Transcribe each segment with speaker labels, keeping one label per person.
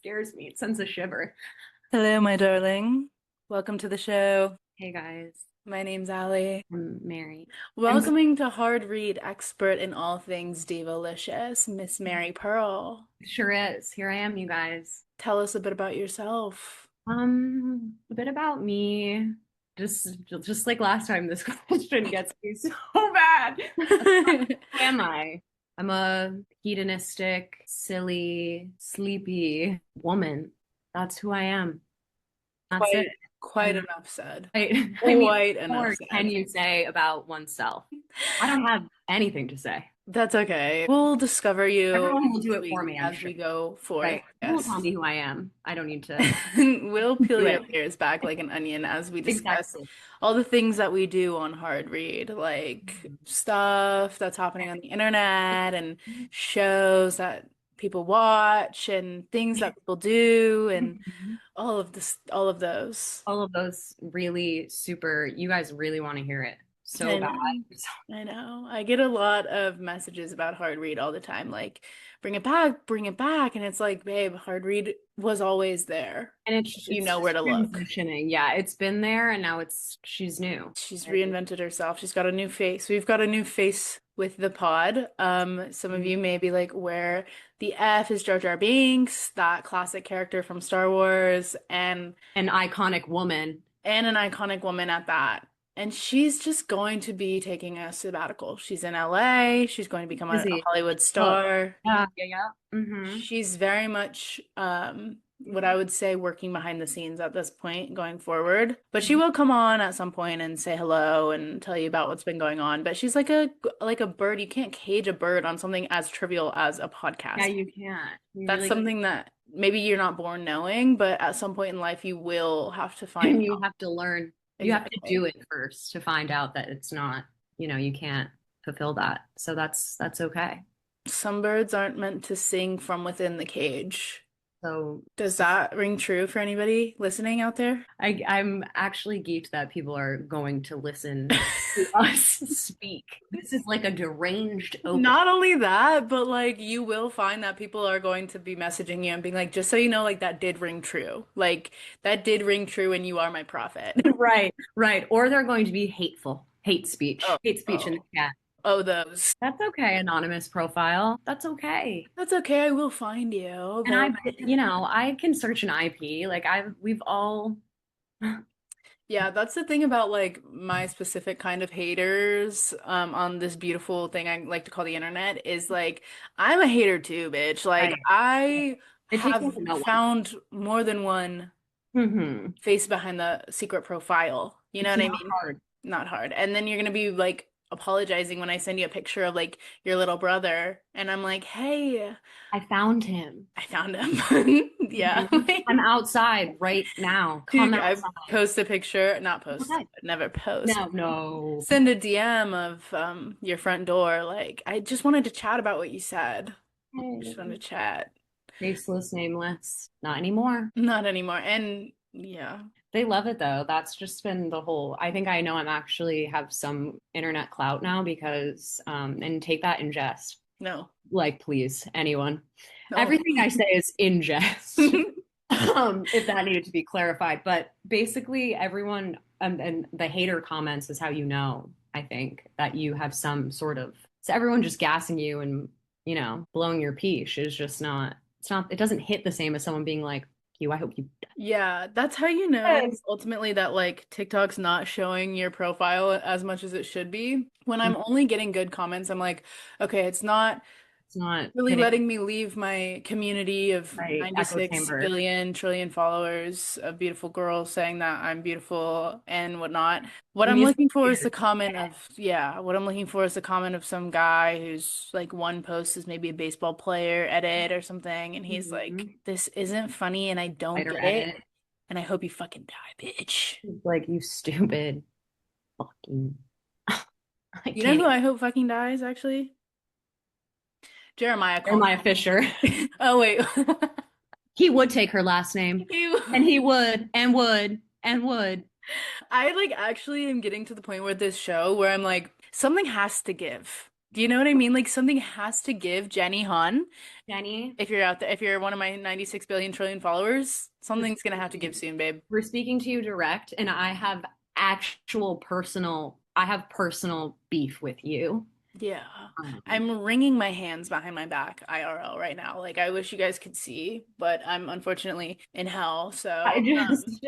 Speaker 1: scares me. It sends a shiver.
Speaker 2: Hello, my darling. Welcome to the show.
Speaker 1: Hey guys,
Speaker 2: My name's Ali.
Speaker 1: I'm Mary. I'm
Speaker 2: Welcoming to Hard Read, expert in all things divalicious, Miss Mary Pearl.
Speaker 1: sure is. Here I am, you guys.
Speaker 2: Tell us a bit about yourself.
Speaker 1: A bit about me. Just like last time, this question gets me so bad. Who am I? I'm a hedonistic, silly, sleepy woman. That's who I am. That's
Speaker 2: Quite,
Speaker 1: it.
Speaker 2: quite
Speaker 1: And
Speaker 2: enough said.
Speaker 1: I mean,
Speaker 2: Quite
Speaker 1: what
Speaker 2: enough
Speaker 1: more can
Speaker 2: said.
Speaker 1: you say about oneself? I don't have anything to say.
Speaker 2: That's okay. We'll discover you
Speaker 1: Everyone will do
Speaker 2: as
Speaker 1: it for
Speaker 2: we
Speaker 1: me, I'm
Speaker 2: as
Speaker 1: sure.
Speaker 2: we go forth.
Speaker 1: Right. You will tell
Speaker 2: Yes.
Speaker 1: me who I am. I don't need to
Speaker 2: We'll peel
Speaker 1: do
Speaker 2: your
Speaker 1: it.
Speaker 2: layers back like an onion as we discuss
Speaker 1: Exactly.
Speaker 2: all the things that we do on Hard Read, like stuff that's happening on the internet and shows that people watch and things that people do and
Speaker 1: Mhm.
Speaker 2: all of this, all of those.
Speaker 1: All of those really super, you guys really want to hear it so
Speaker 2: I
Speaker 1: bad.
Speaker 2: know. I know. I get a lot of messages about Hard Read all the time, like, bring it back, bring it back. And it's like, babe, Hard Read was always there.
Speaker 1: And
Speaker 2: You
Speaker 1: it's
Speaker 2: know where
Speaker 1: just
Speaker 2: to look.
Speaker 1: transitioning. Yeah, it's been there and now she's new.
Speaker 2: She's
Speaker 1: Right?
Speaker 2: reinvented herself. She's got a new face. We've got a new face with the pod. Some of you may be like, where the F is Jar Jar Binks, that classic character from Star Wars,
Speaker 1: An iconic woman.
Speaker 2: and an iconic woman at that. And she's just going to be taking a sabbatical. She's in LA. She's going to become a
Speaker 1: Busy.
Speaker 2: Hollywood
Speaker 1: Oh,
Speaker 2: star.
Speaker 1: yeah. Mm-hmm.
Speaker 2: She's very much what I would say working behind the scenes at this point going forward. But she will come on at some point and say hello and tell you about what's been going on. But she's like a bird. You can't cage a bird on something as trivial as a
Speaker 1: Yeah,
Speaker 2: podcast.
Speaker 1: you can't. You
Speaker 2: That's
Speaker 1: really can't.
Speaker 2: something that maybe you're not born knowing, but at some point in life you will have to find
Speaker 1: And you
Speaker 2: out.
Speaker 1: have to learn, you have to do
Speaker 2: Exactly.
Speaker 1: it first to find out that it's not, you can't fulfill that. So that's okay.
Speaker 2: Some birds aren't meant to sing from within the cage.
Speaker 1: So
Speaker 2: Does that ring true for anybody listening out there?
Speaker 1: I'm actually geeked that people are going to listen to us speak. This is like a deranged open.
Speaker 2: Not only that, but like you will find that people are going to be messaging you and being like, just so you know, like that did ring true. Like that did ring true and you are my prophet.
Speaker 1: Right, right. Or they're going to be hateful,
Speaker 2: Oh,
Speaker 1: hate speech in the
Speaker 2: oh,
Speaker 1: chat.
Speaker 2: oh, those.
Speaker 1: That's okay, anonymous profile. That's okay.
Speaker 2: That's okay. I will find you.
Speaker 1: And
Speaker 2: But
Speaker 1: I can search an IP. We've all,
Speaker 2: yeah, that's the thing about like my specific kind of haters on this beautiful thing I like to call the internet is like I'm a hater too, bitch. Like
Speaker 1: right.
Speaker 2: I
Speaker 1: It takes one
Speaker 2: have
Speaker 1: to know one.
Speaker 2: found more than one face behind the secret profile. You know
Speaker 1: It's
Speaker 2: what I
Speaker 1: not
Speaker 2: mean?
Speaker 1: hard.
Speaker 2: Not hard. And then you're gonna be like apologizing when I send you a picture of like your little brother, and I'm like, hey,
Speaker 1: I found him.
Speaker 2: I found him. Yeah.
Speaker 1: Mhm. I'm outside right now. Come
Speaker 2: Dude, I
Speaker 1: outside.
Speaker 2: post a picture, not post,
Speaker 1: Okay.
Speaker 2: never post.
Speaker 1: No, no.
Speaker 2: Send a DM of your front door. Like, I just wanted to chat about what you said. Just wanted to chat.
Speaker 1: Faceless, nameless. Not anymore.
Speaker 2: Not anymore. And yeah.
Speaker 1: They love it though. That's just been the whole. I think I know I'm actually have some internet clout now because and take that in jest.
Speaker 2: No.
Speaker 1: Like please, anyone.
Speaker 2: No.
Speaker 1: Everything I say is in jest. If that needed to be clarified. But basically everyone and the hater comments is how you know, I think, that you have some sort of so everyone just gassing you and, blowing your piece is just not it doesn't hit the same as someone being like, you, I hope you
Speaker 2: Yeah, that's how you know
Speaker 1: Yes.
Speaker 2: ultimately that like TikTok's not showing your profile as much as it should be. When I'm only getting good comments, I'm like, okay, it's not
Speaker 1: It's not
Speaker 2: really
Speaker 1: hitting
Speaker 2: letting me leave my community of
Speaker 1: right echo
Speaker 2: 96
Speaker 1: chamber.
Speaker 2: billion trillion followers of beautiful girls saying that I'm beautiful and whatnot. What I'm
Speaker 1: Music
Speaker 2: looking for is the
Speaker 1: theater.
Speaker 2: comment of, yeah, what I'm looking for is the comment of some guy who's like one post is maybe a baseball player edit or something, and he's like,
Speaker 1: Mhm.
Speaker 2: this isn't funny and I don't
Speaker 1: Writer
Speaker 2: get it,
Speaker 1: edit.
Speaker 2: and I hope you fucking die, bitch.
Speaker 1: It's like you stupid fucking I
Speaker 2: You know
Speaker 1: can't
Speaker 2: who
Speaker 1: even.
Speaker 2: I hope fucking dies, actually? Jeremiah
Speaker 1: Jeremiah Fisher.
Speaker 2: Oh, wait.
Speaker 1: He would take her last name.
Speaker 2: Ew.
Speaker 1: And he would and would and would.
Speaker 2: I like actually am getting to the point with this show where I'm like, something has to give. Do you know what I mean? Like something has to give. Jenny Han,
Speaker 1: Jenny,
Speaker 2: if you're out there, if you're one of my 96 billion trillion followers,
Speaker 1: we're
Speaker 2: something's gonna have to give
Speaker 1: speaking,
Speaker 2: soon, babe.
Speaker 1: we're speaking to you direct, and I have personal beef with you.
Speaker 2: Yeah.
Speaker 1: Um,
Speaker 2: I'm wringing my hands behind my back IRL right now. Like I wish you guys could see, but I'm unfortunately in hell.
Speaker 1: I
Speaker 2: So,
Speaker 1: just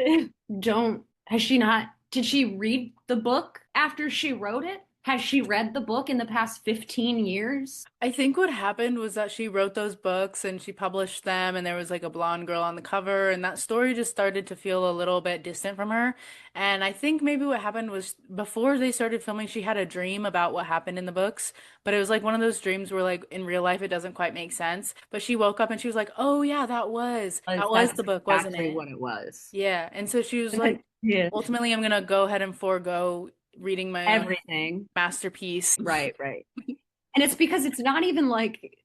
Speaker 1: don't. Has she not? Did she read the book after she wrote it? Has she read the book in the past 15 years?
Speaker 2: I think what happened was that she wrote those books and she published them, and there was like a blonde girl on the cover, and that story just started to feel a little bit distant from her. And I think maybe what happened was before they started filming, she had a dream about what happened in the books, but it was like one of those dreams where like in real life it doesn't quite make sense. But she woke up and she was like, "Oh yeah, that was
Speaker 1: That's
Speaker 2: the book, wasn't
Speaker 1: exactly
Speaker 2: it?"
Speaker 1: what it was.
Speaker 2: Yeah. And so she was like,
Speaker 1: Yeah.
Speaker 2: ultimately, I'm gonna go ahead and forego reading my own
Speaker 1: Everything.
Speaker 2: masterpiece.
Speaker 1: Right, right. And it's because it's not even like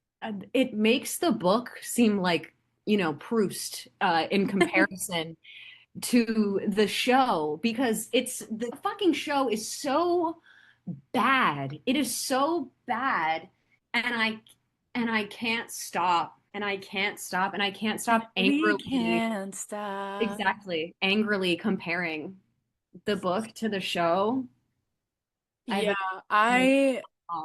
Speaker 1: it makes the book seem like, Proust in comparison to the show because it's the fucking show is so bad. It is so bad and I can't stop and I can't stop and I can't stop
Speaker 2: We
Speaker 1: angrily
Speaker 2: can't stop.
Speaker 1: exactly angrily comparing the book to the show. I have
Speaker 2: Yeah,
Speaker 1: a
Speaker 2: I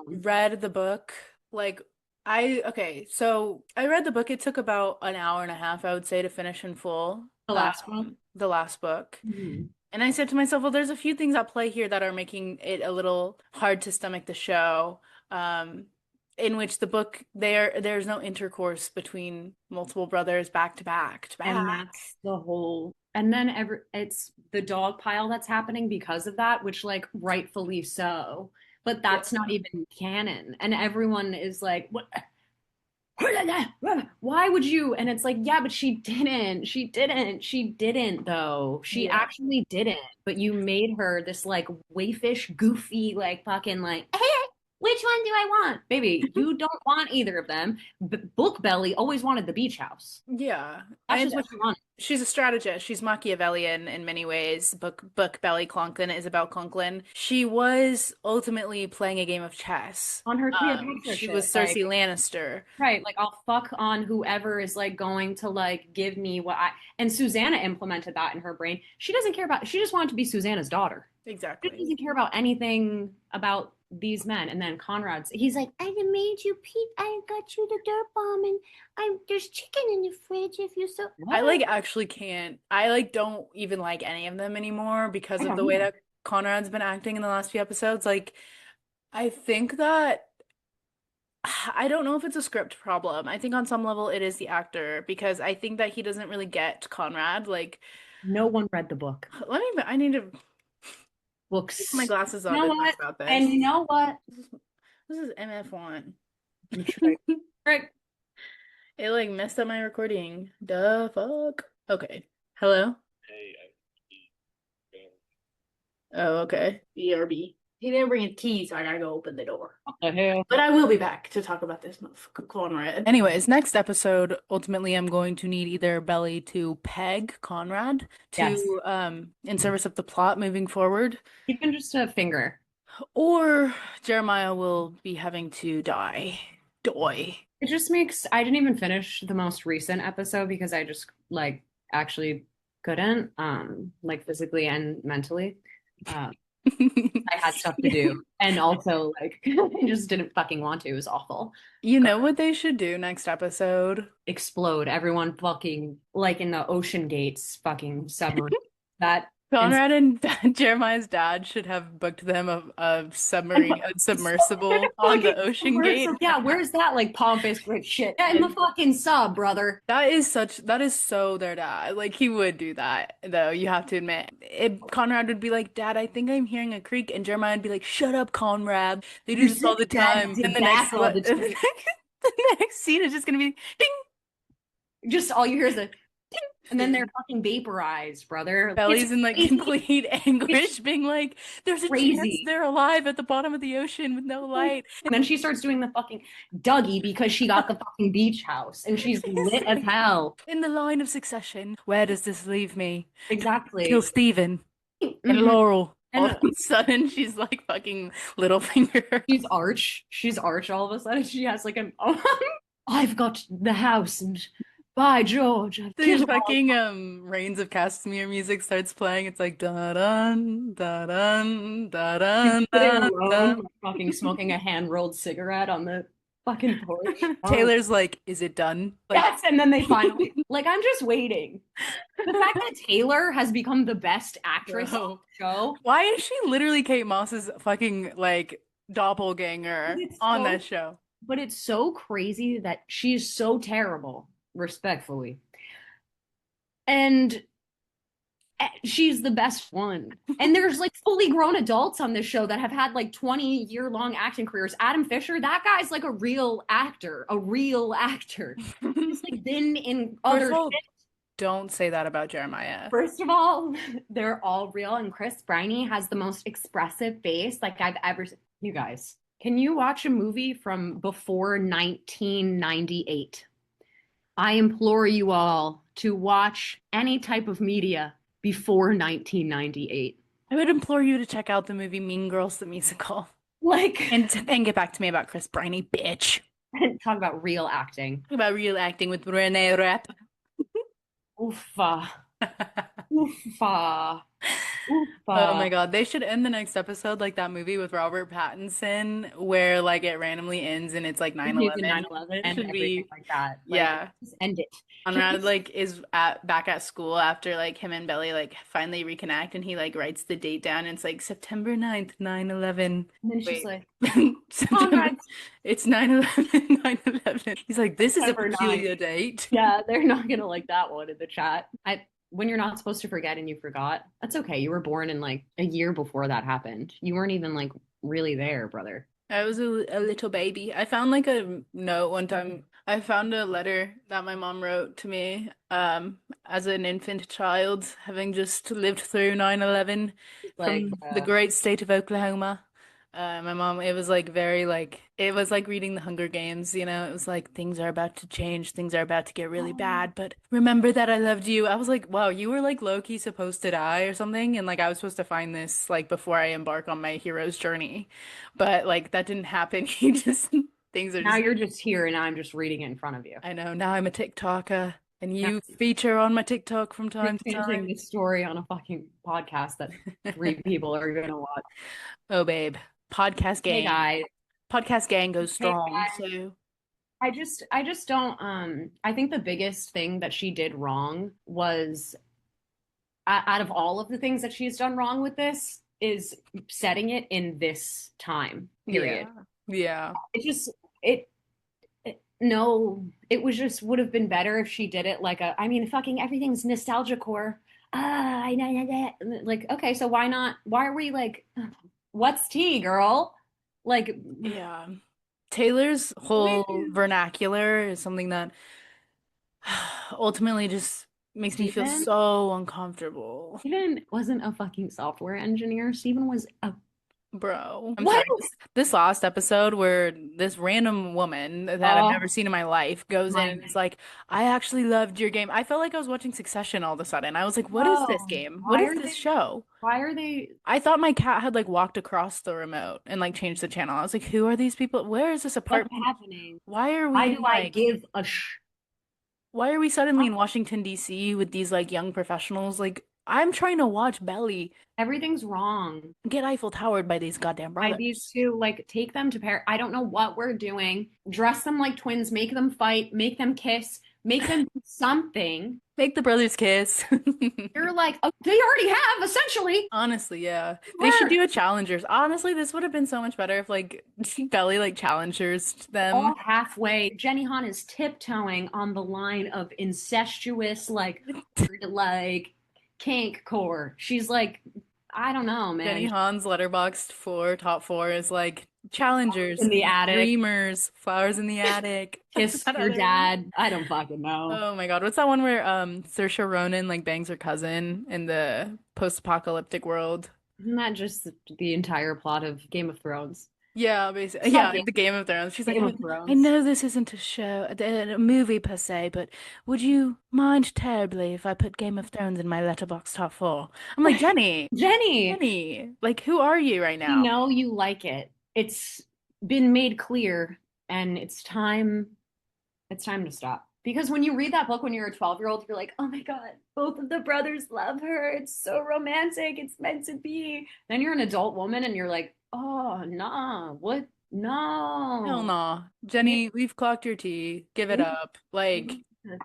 Speaker 2: read the book. Like, okay, so I read the book. It took about an hour and a half, I would say, to finish in full.
Speaker 1: the last one.
Speaker 2: The last book.
Speaker 1: Mhm.
Speaker 2: And I said to myself, well, there's a few things at play here that are making it a little hard to stomach the show. In which the book there's no intercourse between multiple brothers back to back to
Speaker 1: And
Speaker 2: back.
Speaker 1: that's the whole and then it's the dog pile that's happening because of that, which like rightfully so. But
Speaker 2: Yeah.
Speaker 1: that's not even canon. And everyone is like, what why would you? And it's like, yeah, but she didn't. She didn't though. She
Speaker 2: Yeah.
Speaker 1: actually didn't. But you made her this like waifish, goofy, like fucking like, hey, which one do I want? Baby, you don't want either of them. Book Belly always wanted the beach house.
Speaker 2: Yeah.
Speaker 1: That's
Speaker 2: And
Speaker 1: just what she wanted.
Speaker 2: she's a strategist. She's Machiavellian in many ways. Book Belly Conklin, Isabel Conklin. She was ultimately playing a game of chess.
Speaker 1: On her Cleopatra
Speaker 2: She was
Speaker 1: shit.
Speaker 2: Cersei
Speaker 1: Like,
Speaker 2: Lannister.
Speaker 1: right, like I'll fuck on whoever is like going to like give me what I and Susanna implemented that in her brain. She doesn't care about she just wanted to be Susanna's daughter. She
Speaker 2: Exactly.
Speaker 1: doesn't care about anything about these men. And then Conrad's he's like, I made you Pete, I got you the dirt bomb and there's chicken in the fridge if you so
Speaker 2: I
Speaker 1: what?
Speaker 2: like actually can't. I like don't even like any of them anymore because
Speaker 1: I
Speaker 2: of
Speaker 1: don't
Speaker 2: the way
Speaker 1: either.
Speaker 2: that Conrad's been acting in the last few episodes. Like, I think that I don't know if it's a script problem. I think on some level it is the actor because I think that he doesn't really get Conrad. Like,
Speaker 1: No one read the book.
Speaker 2: I need to put my
Speaker 1: Books.
Speaker 2: glasses
Speaker 1: You
Speaker 2: on
Speaker 1: know
Speaker 2: to talk
Speaker 1: what?
Speaker 2: about
Speaker 1: And
Speaker 2: this.
Speaker 1: you know what?
Speaker 2: This is MF1.
Speaker 1: I'm sure. Right.
Speaker 2: It like messed up my recording. The fuck? Okay. Hello? Oh, okay. BRB. He didn't bring a key, so I gotta go open the door.
Speaker 1: What the hell?
Speaker 2: But I will be back to talk about this motherfucker Conrad. Anyways, next episode, ultimately I'm going to need either Belly to peg Conrad
Speaker 1: Yes.
Speaker 2: to in service of the plot moving forward,
Speaker 1: Even just a finger.
Speaker 2: or Jeremiah will be having to die. Doy.
Speaker 1: It just makes I didn't even finish the most recent episode because I just like actually couldn't like physically and mentally. Uh, I had stuff to do and also like I just didn't fucking want to. It was awful.
Speaker 2: You know what they should do next episode?
Speaker 1: Explode. Everyone fucking like in the ocean gates fucking submarine. That and
Speaker 2: Conrad and Jeremiah's dad should have booked them a submarine, a submersible on the
Speaker 1: fucking
Speaker 2: ocean gate.
Speaker 1: yeah, where's that like pompous rich shit? Yeah, in the fucking sub, brother.
Speaker 2: That is so their dad. Like he would do that, though, you have to admit. Conrad would be like, Dad, I think I'm hearing a creak, and Jeremiah would be like, Shut up, Conrad. They do
Speaker 1: Your
Speaker 2: this all the
Speaker 1: dad
Speaker 2: time.
Speaker 1: did
Speaker 2: And the
Speaker 1: that all the time.
Speaker 2: the next scene is just gonna be ding.
Speaker 1: Just all you hear is a ding, and then they're fucking vaporized, brother.
Speaker 2: Belly's in like
Speaker 1: Crazy.
Speaker 2: complete anguish, being like, There's a chance
Speaker 1: Crazy.
Speaker 2: they're alive at the bottom of the ocean with no light.
Speaker 1: And then she starts doing the fucking Dougie because she got the fucking beach house and she's lit as hell.
Speaker 2: In the line of succession, where does this leave me? Kill
Speaker 1: Exactly.
Speaker 2: Stephen. Get
Speaker 1: Mhm.
Speaker 2: Laurel. all of
Speaker 1: And
Speaker 2: a sudden she's like fucking Littlefinger.
Speaker 1: she's arch all of a sudden. She has like an I've got the house and by George, I've
Speaker 2: The
Speaker 1: killed all.
Speaker 2: fucking Reigns of Castamere music starts playing. It's like da dun da dun da
Speaker 1: She's
Speaker 2: dun
Speaker 1: sitting
Speaker 2: da
Speaker 1: alone,
Speaker 2: dun.
Speaker 1: like, fucking smoking a hand-rolled cigarette on the fucking porch. Oh,
Speaker 2: Taylor's like, is it done? Like,
Speaker 1: yes, and then they finally like I'm just waiting. The fact that Taylor has become the best actress on
Speaker 2: bro,
Speaker 1: the show,
Speaker 2: why is she literally Kate Moss's fucking like
Speaker 1: but
Speaker 2: doppelganger
Speaker 1: it's
Speaker 2: on
Speaker 1: so
Speaker 2: that show?
Speaker 1: but it's so crazy that she's so terrible, respectfully. And she's the best one. And there's like fully grown adults on this show that have had like 20-year-long acting careers. Adam Fisher, that guy's like a real actor, a real actor. He's like been in
Speaker 2: First
Speaker 1: other
Speaker 2: of all,
Speaker 1: shit.
Speaker 2: don't say that about Jeremiah.
Speaker 1: First of all, they're all real, and Chris Briney has the most expressive face like I've ever seen. You guys, can you watch a movie from before 1998? I implore you all to watch any type of media before 1998.
Speaker 2: I would implore you to check out the movie Mean Girls the musical
Speaker 1: Like,
Speaker 2: and get back to me about Chris Briney, bitch.
Speaker 1: talk about real acting.
Speaker 2: Talk about real acting with Renee Rapp.
Speaker 1: Oofa, oofa,
Speaker 2: Oh
Speaker 1: oofa.
Speaker 2: my God, they should end the next episode like that movie with Robert Pattinson where like it randomly ends and it's like
Speaker 1: He's in
Speaker 2: 9/11.
Speaker 1: 9/11
Speaker 2: It
Speaker 1: and
Speaker 2: should
Speaker 1: everything
Speaker 2: be,
Speaker 1: like that. Like,
Speaker 2: yeah.
Speaker 1: just end it.
Speaker 2: Conrad like is at back at school after like him and Belly like finally reconnect and he like writes the date down and it's like September 9th, 9/11.
Speaker 1: And then she's
Speaker 2: Wait.
Speaker 1: like,
Speaker 2: September,
Speaker 1: Conrad,
Speaker 2: it's 9/11, 9/11. He's like, this is a
Speaker 1: September 9th.
Speaker 2: peculiar date.
Speaker 1: Yeah, they're not gonna like that one in the chat. When you're not supposed to forget and you forgot, that's okay. You were born in like a year before that happened. You weren't even like really there, brother.
Speaker 2: I was a little baby. I found like a note one time. I found a letter that my mom wrote to me as an infant child, having just lived through 9/11
Speaker 1: Like,
Speaker 2: from the great state of Oklahoma. My mom, it was like very like it was like reading the Hunger Games, you know. It was like things are about to change, things are about to get really bad, but remember that I loved you. I was like, wow, you were like low-key supposed to die or something, and like I was supposed to find this like before I embark on my hero's journey. But like that didn't happen. You just things are
Speaker 1: now
Speaker 2: just
Speaker 1: you're just here and I'm just reading it in front of you.
Speaker 2: I know now I'm a TikToker and
Speaker 1: Now
Speaker 2: you feature on my TikTok from
Speaker 1: you're
Speaker 2: time to
Speaker 1: finishing
Speaker 2: time.
Speaker 1: this story on a fucking podcast that three people are gonna watch.
Speaker 2: Oh babe, podcast
Speaker 1: Hey
Speaker 2: gang.
Speaker 1: guys.
Speaker 2: Podcast gang goes
Speaker 1: Hey
Speaker 2: strong.
Speaker 1: guys.
Speaker 2: So
Speaker 1: I just don't I think the biggest thing that she did wrong was out of all of the things that she's done wrong with this is setting it in this time period.
Speaker 2: yeah. Yeah.
Speaker 1: It just it, no, it was just would have been better if she did it like a I mean fucking everything's nostalgia core. I know that. Like okay, so why are we like what's tea, girl? Like
Speaker 2: Yeah. Taylor's whole vernacular is something that ultimately just makes me feel
Speaker 1: Steven
Speaker 2: so uncomfortable.
Speaker 1: Steven wasn't a fucking software engineer. Steven was a
Speaker 2: Bro, I'm
Speaker 1: what?
Speaker 2: sorry. This last episode where this random woman that I've
Speaker 1: Oh
Speaker 2: never seen in my life goes in
Speaker 1: my
Speaker 2: and is like, I actually loved your game. I felt like I was watching Succession all of a sudden. I was like, what is this
Speaker 1: no.
Speaker 2: game? What is this show?
Speaker 1: Why are they
Speaker 2: I thought my cat had like walked across the remote and like changed the channel. I was like, who are these people? Where is this
Speaker 1: what's
Speaker 2: apartment?
Speaker 1: happening?
Speaker 2: Why are
Speaker 1: Why
Speaker 2: we
Speaker 1: do
Speaker 2: in
Speaker 1: I
Speaker 2: like
Speaker 1: give a sh?
Speaker 2: why are we suddenly in Washington, D.C. with these like young professionals? Like, I'm trying to watch Belly
Speaker 1: Everything's wrong.
Speaker 2: get Eiffel Towered by these goddamn
Speaker 1: By these
Speaker 2: brothers.
Speaker 1: two, like take them to Paris. I don't know what we're doing. Dress them like twins, make them fight, make them kiss, make them do something.
Speaker 2: Make the brothers kiss.
Speaker 1: You're like, oh, they already have, essentially.
Speaker 2: Honestly, yeah. They should
Speaker 1: Work.
Speaker 2: do a challengers. Honestly, this would have been so much better if like Belly like challengers them.
Speaker 1: All halfway. Jenny Han is tiptoeing on the line of incestuous, like kink core. She's like, I don't know,
Speaker 2: Jenny
Speaker 1: man.
Speaker 2: Han's letterboxed for top four is like challengers,
Speaker 1: In the attic,
Speaker 2: dreamers, flowers in the attic.
Speaker 1: kiss
Speaker 2: That
Speaker 1: your
Speaker 2: other one.
Speaker 1: dad. I don't fucking know.
Speaker 2: Oh my God, what's that one where Saoirse Ronan like bangs her cousin in the post-apocalyptic world?
Speaker 1: Isn't that just the entire plot of Game of Thrones?
Speaker 2: Yeah, basically.
Speaker 1: That
Speaker 2: Yeah,
Speaker 1: Game,
Speaker 2: the Game of Thrones. She's like,
Speaker 1: Game of
Speaker 2: I
Speaker 1: Thrones.
Speaker 2: know this isn't a show, a movie per se, but would you mind terribly if I put Game of Thrones in my letterbox top four? I'm like, Jenny,
Speaker 1: Jenny,
Speaker 2: Jenny, like, who are you right
Speaker 1: we
Speaker 2: now?
Speaker 1: know you like it. It's been made clear, and it's time to stop. Because when you read that book when you're a 12-year-old, you're like, oh my God, both of the brothers love her. It's so romantic. It's meant to be. Then you're an adult woman and you're like, oh, nah, what?
Speaker 2: Hell
Speaker 1: No.
Speaker 2: no.
Speaker 1: Yeah.
Speaker 2: Jenny, we've clocked your tea. Give it up. Like,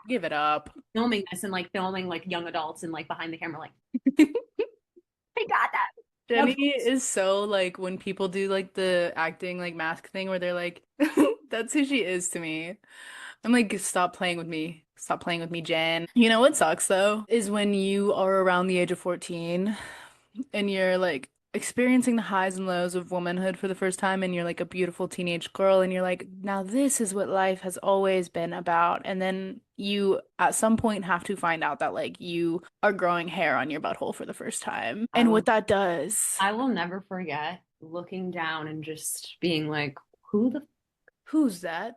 Speaker 2: give it up.
Speaker 1: Filming this and like filming like young adults and like behind the camera, like, I got that.
Speaker 2: Jenny
Speaker 1: Yep.
Speaker 2: is so like when people do like the acting like mask thing where they're like, that's who she is to me. I'm like, stop playing with me. Stop playing with me, Jen. You know what sucks though? Is when you are around the age of 14 and you're like experiencing the highs and lows of womanhood for the first time and you're like a beautiful teenage girl and you're like, now this is what life has always been about. And then you at some point have to find out that like you are growing hair on your butthole for the first time.
Speaker 1: I
Speaker 2: And
Speaker 1: will
Speaker 2: what that does.
Speaker 1: I will never forget looking down and just being like, who the
Speaker 2: Who's that?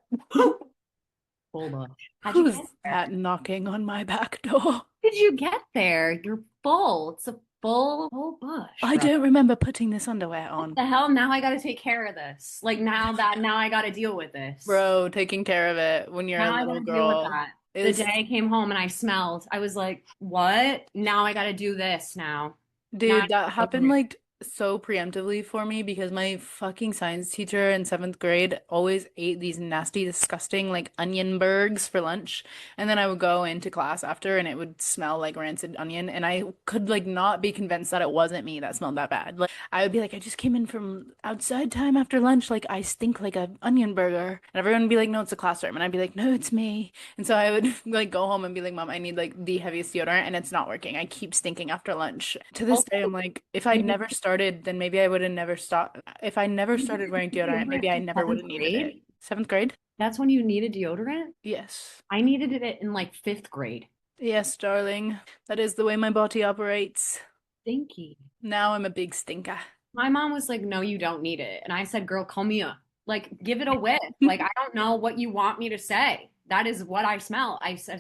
Speaker 1: full bush? How'd you
Speaker 2: Who's
Speaker 1: get there?
Speaker 2: that knocking on my back door?
Speaker 1: Did you get there? You're full. It's a full bush,
Speaker 2: I
Speaker 1: bro. What
Speaker 2: don't remember putting this underwear on.
Speaker 1: the hell? Now I gotta take care of this. Like now I gotta deal with this.
Speaker 2: Bro, taking care of it when you're a
Speaker 1: Now I
Speaker 2: little
Speaker 1: gotta deal with
Speaker 2: girl
Speaker 1: that. The day
Speaker 2: is,
Speaker 1: I came home and I smelled, I was like, what? Now I gotta do this now. Now I
Speaker 2: dude, that
Speaker 1: gotta go
Speaker 2: happened
Speaker 1: through.
Speaker 2: like so preemptively for me because my fucking science teacher in seventh grade always ate these nasty, disgusting like onion burgers for lunch. And then I would go into class after and it would smell like rancid onion. And I could like not be convinced that it wasn't me that smelled that bad. Like I would be like, I just came in from outside time after lunch. Like I stink like a onion burger. And everyone would be like, no, it's a classroom. And I'd be like, no, it's me. And so I would like go home and be like, Mom, I need like the heaviest deodorant and it's not working. I keep stinking after lunch. To this
Speaker 1: Also,
Speaker 2: day, I'm like, if I'd
Speaker 1: you
Speaker 2: never started, then maybe I would have never stopped. If I never
Speaker 1: needed
Speaker 2: started wearing deodorant,
Speaker 1: deodorant
Speaker 2: maybe I
Speaker 1: in
Speaker 2: never would
Speaker 1: seventh
Speaker 2: have needed it.
Speaker 1: grade.
Speaker 2: Seventh grade?
Speaker 1: That's when you needed deodorant?
Speaker 2: Yes.
Speaker 1: I needed it in like fifth grade.
Speaker 2: Yes, darling. That is the way my body operates.
Speaker 1: Stinky.
Speaker 2: Now I'm a big stinker.
Speaker 1: My mom was like, no, you don't need it. And I said, girl, call me up. Like, give it a whiff. Like, I don't know what you want me to say. That is what I smell.
Speaker 2: I smell.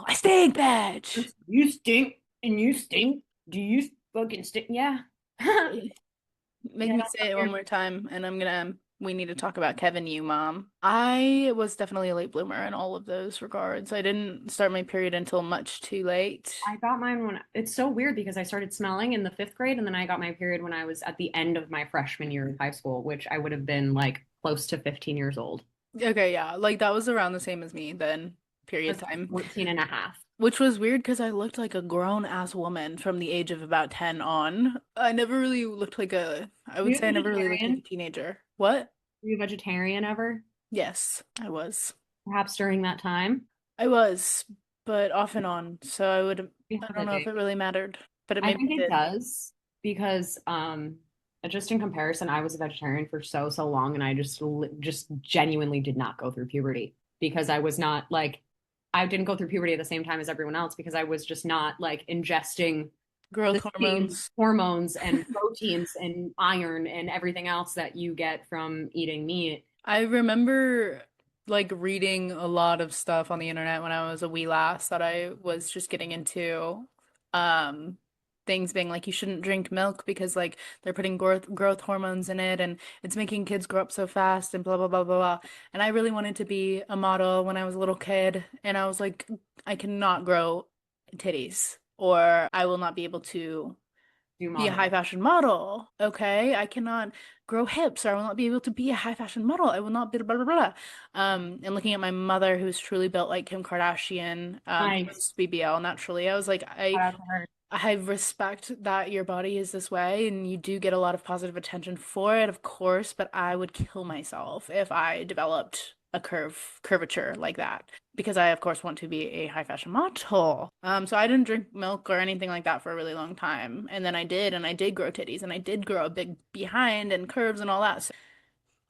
Speaker 2: I stink, bitch.
Speaker 1: You stink and you stink. Do you fucking stink? Yeah.
Speaker 2: Make
Speaker 1: Yeah,
Speaker 2: me
Speaker 1: don't
Speaker 2: say it one
Speaker 1: fucking
Speaker 2: more time, and we need to talk about Kevin, you mom. I was definitely a late bloomer in all of those regards. I didn't start my period until much too late.
Speaker 1: I got mine when it's so weird because I started smelling in the fifth grade and then I got my period when I was at the end of my freshman year of high school, which I would have been like close to 15 years old.
Speaker 2: Okay, yeah, like that was around the same as me then, period
Speaker 1: Like
Speaker 2: time.
Speaker 1: 14 and a half.
Speaker 2: Which was weird because I looked like a grown ass woman from the age of about 10 on. I never really looked like I
Speaker 1: Were
Speaker 2: would
Speaker 1: you
Speaker 2: say I
Speaker 1: a
Speaker 2: never really looked like a
Speaker 1: vegetarian?
Speaker 2: teenager. What?
Speaker 1: Were you a vegetarian ever?
Speaker 2: Yes, I was.
Speaker 1: Perhaps during that time?
Speaker 2: I was, but off and on. So
Speaker 1: We
Speaker 2: I
Speaker 1: have
Speaker 2: don't
Speaker 1: a
Speaker 2: know if
Speaker 1: date.
Speaker 2: it really mattered, but it
Speaker 1: I
Speaker 2: maybe
Speaker 1: think it
Speaker 2: did.
Speaker 1: does because just in comparison, I was a vegetarian for so long and I just genuinely did not go through puberty because I was not like I didn't go through puberty at the same time as everyone else because I was just not like ingesting
Speaker 2: Growth
Speaker 1: the same
Speaker 2: hormones.
Speaker 1: hormones and proteins and iron and everything else that you get from eating meat.
Speaker 2: I remember like reading a lot of stuff on the internet when I was a wee lass that I was just getting into. Um, Things being like you shouldn't drink milk because like they're putting growth hormones in it and it's making kids grow up so fast and blah blah blah blah blah. And I really wanted to be a model when I was a little kid, and I was like, I cannot grow titties or I will not be able to
Speaker 1: Do
Speaker 2: be a high
Speaker 1: model.
Speaker 2: fashion model. Okay, I cannot grow hips, or I will not be able to be a high fashion model. I will not be blah blah blah. And looking at my mother, who's truly built like Kim Kardashian,
Speaker 1: Nice.
Speaker 2: post BBL naturally, I was like,
Speaker 1: Shout out to her.
Speaker 2: I respect that your body is this way, and you do get a lot of positive attention for it, of course. But I would kill myself if I developed a curvature like that because I, of course, want to be a high fashion model. So I didn't drink milk or anything like that for a really long time. And then I did, and I did grow titties, and I did grow a big behind and curves and all that. So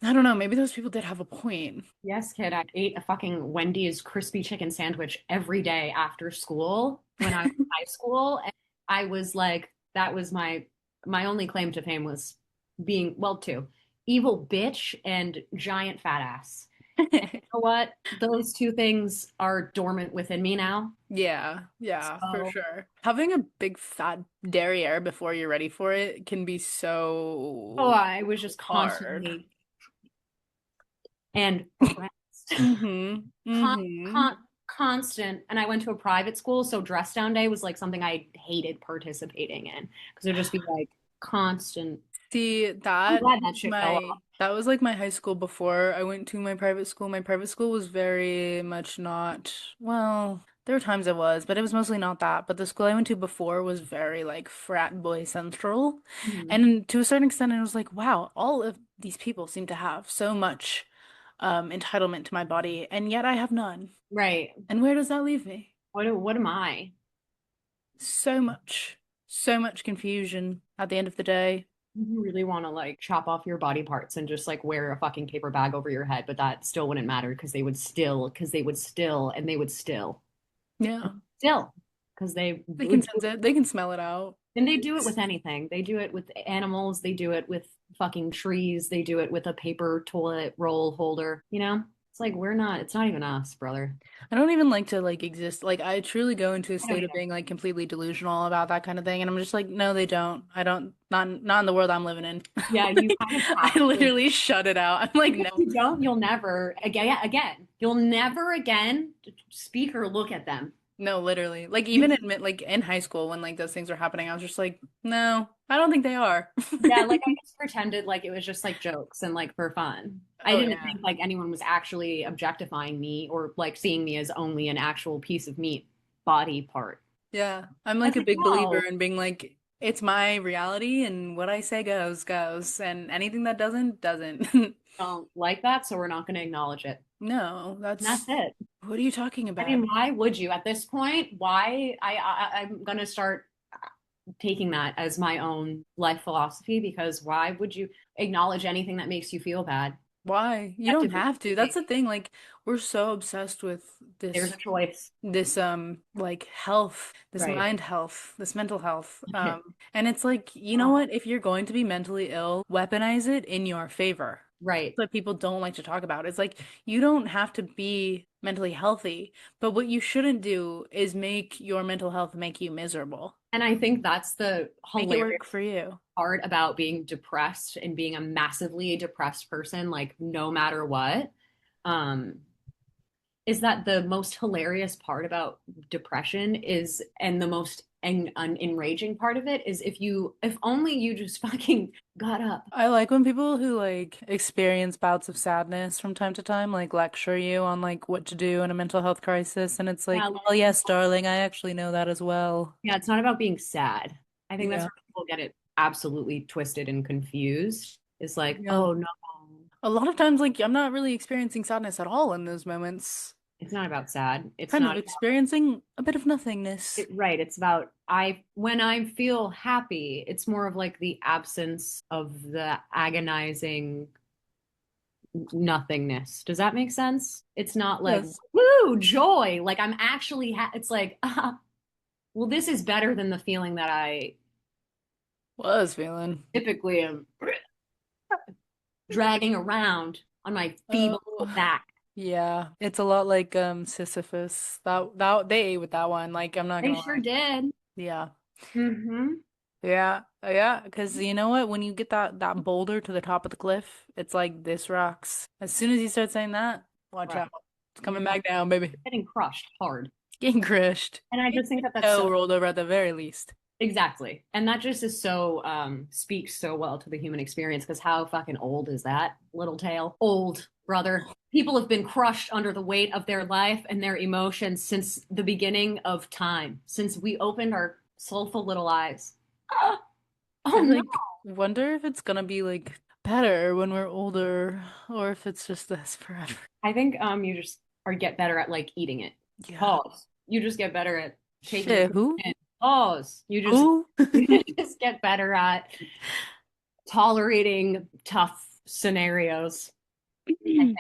Speaker 2: I don't know, maybe those people did have a point.
Speaker 1: Yes, kid. I ate a fucking Wendy's crispy chicken sandwich every day after school when I was in high school. And I was like, that was my only claim to fame was being, well, two, evil bitch and giant fat ass. You know what? Those two things are dormant within me now.
Speaker 2: Yeah, yeah, for
Speaker 1: So,
Speaker 2: sure. Having a big fat derriere before you're ready for it can be
Speaker 1: oh,
Speaker 2: so
Speaker 1: I was just
Speaker 2: hard.
Speaker 1: constantly and harassed.
Speaker 2: Mm-hmm.
Speaker 1: Con
Speaker 2: Mm-hmm.
Speaker 1: con constant. And I went to a private school, so dress down day was like something I hated participating in because it'd just be like constant.
Speaker 2: See,
Speaker 1: I'm
Speaker 2: that
Speaker 1: glad that
Speaker 2: was
Speaker 1: shit fell
Speaker 2: my
Speaker 1: off.
Speaker 2: that was like my high school before I went to my private school. My private school was very much not, well, there were times it was, but it was mostly not that. But the school I went to before was very like frat boy central.
Speaker 1: Mhm.
Speaker 2: And to a certain extent, it was like, wow, all of these people seem to have so much entitlement to my body, and yet I have none.
Speaker 1: Right.
Speaker 2: And where does that leave me?
Speaker 1: What am I?
Speaker 2: So much, so much confusion at the end of the day.
Speaker 1: You really want to like chop off your body parts and just like wear a fucking paper bag over your head, but that still wouldn't matter because they would still, and they would still, and
Speaker 2: Yeah.
Speaker 1: still, because they
Speaker 2: They can
Speaker 1: would do,
Speaker 2: sense it. They can smell it out.
Speaker 1: and they do it with
Speaker 2: It's,
Speaker 1: anything. They do it with animals. They do it with fucking trees. They do it with a paper toilet roll holder. You know, it's like we're not. It's not even us, brother.
Speaker 2: I don't even like to like exist. Like I truly go into a
Speaker 1: I don't
Speaker 2: state of
Speaker 1: either.
Speaker 2: being like completely delusional about that kind of thing, and I'm just like, no, they don't. I don't. Not in the world I'm living in.
Speaker 1: Yeah, you
Speaker 2: Like,
Speaker 1: kind of
Speaker 2: I
Speaker 1: have to.
Speaker 2: literally shut it out. I'm like,
Speaker 1: If
Speaker 2: no.
Speaker 1: you don't, you'll never again. You'll never again speak or look at them.
Speaker 2: No, literally. Like
Speaker 1: You
Speaker 2: even like in high school when like those things were happening, I was just like, no, I don't think they are.
Speaker 1: Yeah, like I just pretended like it was just like jokes and like for fun. I
Speaker 2: Oh
Speaker 1: didn't
Speaker 2: yeah.
Speaker 1: think like anyone was actually objectifying me or like seeing me as only an actual piece of meat body part.
Speaker 2: Yeah. I'm
Speaker 1: I
Speaker 2: like
Speaker 1: was
Speaker 2: a
Speaker 1: like,
Speaker 2: big believer
Speaker 1: no,
Speaker 2: in being like, it's my reality and what I say goes, goes. And anything that doesn't, doesn't.
Speaker 1: don't like that, so we're not going to acknowledge it.
Speaker 2: No,
Speaker 1: And that's
Speaker 2: that's
Speaker 1: it.
Speaker 2: what are you talking
Speaker 1: I
Speaker 2: about?
Speaker 1: mean, why would you at this point? Why I'm going to start taking that as my own life philosophy because why would you acknowledge anything that makes you feel bad?
Speaker 2: Why? You don't
Speaker 1: Objectively
Speaker 2: have to. That's
Speaker 1: speaking,
Speaker 2: the thing. Like, we're so obsessed with
Speaker 1: there's a
Speaker 2: this
Speaker 1: choice,
Speaker 2: like health, this
Speaker 1: right?
Speaker 2: mind health, this mental health. And it's like, you know
Speaker 1: Oh,
Speaker 2: what? If you're going to be mentally ill, weaponize it in your favor.
Speaker 1: right.
Speaker 2: What people don't like to talk about. It's like you don't have to be mentally healthy, but what you shouldn't do is make your mental health make you miserable.
Speaker 1: And I think that's the
Speaker 2: Make it
Speaker 1: hilarious
Speaker 2: work for you.
Speaker 1: part about being depressed and being a massively depressed person, like no matter what. Um, is that the most hilarious part about depression is, and the most enraging part of it is if only you just fucking got up.
Speaker 2: I like when people who like experience bouts of sadness from time to time like lecture you on like what to do in a mental health crisis and it's
Speaker 1: Yeah,
Speaker 2: like, well, yes, darling, I actually know that as well.
Speaker 1: yeah, it's not about being sad. I think that's
Speaker 2: Yeah.
Speaker 1: where people get it absolutely twisted and confused. It's like,
Speaker 2: Yeah.
Speaker 1: oh no,
Speaker 2: A lot of times like I'm not really experiencing sadness at all in those moments.
Speaker 1: it's not about sad. It's
Speaker 2: Kind of
Speaker 1: not
Speaker 2: experiencing a bit of nothingness.
Speaker 1: right. It's about when I feel happy, it's more of like the absence of the agonizing nothingness. Does that make sense? It's not like
Speaker 2: Yes.
Speaker 1: woo, joy. Like I'm actually it's like well, this is better than the feeling that I
Speaker 2: Was feeling.
Speaker 1: typically am dragging around on my feeble little
Speaker 2: Oh.
Speaker 1: back.
Speaker 2: Yeah, it's a lot like Sisyphus. That they ate with that one. Like I'm not
Speaker 1: They
Speaker 2: gonna
Speaker 1: sure
Speaker 2: lie.
Speaker 1: did.
Speaker 2: Yeah.
Speaker 1: Mm-hmm.
Speaker 2: Yeah. Yeah, because you know what? When you get that boulder to the top of the cliff, it's like this rocks. As soon as you start saying that, watch
Speaker 1: Right.
Speaker 2: out. It's
Speaker 1: You're
Speaker 2: coming back down, baby.
Speaker 1: getting crushed hard.
Speaker 2: Getting crushed.
Speaker 1: And I
Speaker 2: Getting
Speaker 1: just think
Speaker 2: your
Speaker 1: that that's so
Speaker 2: toe rolled over at the very least.
Speaker 1: exactly. And that just is so speaks so well to the human experience because how fucking old is that little tale? Old, brother. People have been crushed under the weight of their life and their emotions since the beginning of time, since we opened our soulful little eyes. Ah, oh
Speaker 2: I
Speaker 1: no.
Speaker 2: like wonder if it's gonna be like better when we're older, or if it's just this forever.
Speaker 1: I think you just or get better at like eating it.
Speaker 2: Yeah.
Speaker 1: Pause. You just get better at taking it
Speaker 2: Shit, who?
Speaker 1: in. Pause. You just
Speaker 2: Who?
Speaker 1: you just get better at tolerating tough scenarios. I think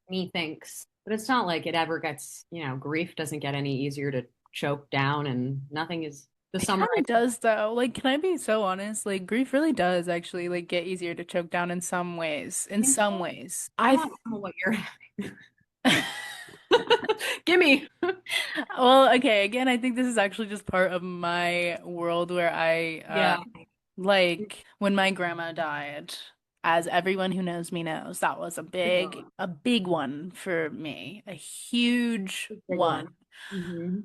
Speaker 1: methinks. But it's not like it ever gets, grief doesn't get any easier to choke down and nothing is The
Speaker 2: It
Speaker 1: summer
Speaker 2: kind
Speaker 1: I
Speaker 2: of does though. Like, can I be so honest? Like, grief really does actually like get easier to choke down in some ways. In
Speaker 1: think
Speaker 2: some
Speaker 1: so.
Speaker 2: ways.
Speaker 1: I want to know what you're Gimme.
Speaker 2: Well, okay, again, I think this is actually just part of my world where I
Speaker 1: Yeah.
Speaker 2: like when my grandma died, as everyone who knows me knows, that was a big one for me, a huge
Speaker 1: Big one.
Speaker 2: one.
Speaker 1: Hmm.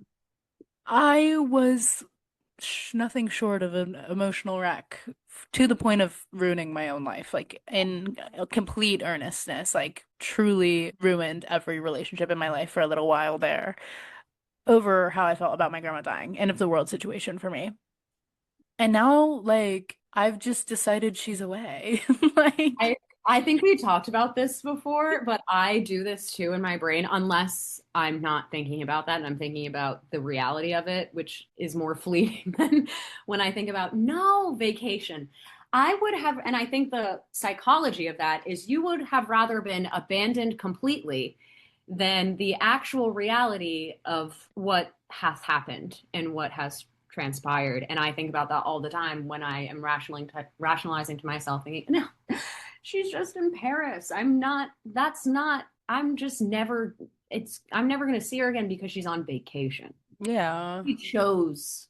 Speaker 2: I was sh nothing short of an emotional wreck to the point of ruining my own life, like in complete earnestness, like truly ruined every relationship in my life for a little while there over how I felt about my grandma dying and of the world situation for me. And now, like, I've just decided she's away. Like,
Speaker 1: I I think we talked about this before, but I do this too in my brain unless I'm not thinking about that and I'm thinking about the reality of it, which is more fleeting than when I think about no vacation. I would have, and I think the psychology of that is you would have rather been abandoned completely than the actual reality of what has happened and what has transpired. And I think about that all the time when I am rationalizing to myself, thinking, no, she's just in Paris. I'm just never, I'm never going to see her again because she's on vacation.
Speaker 2: yeah.
Speaker 1: She chose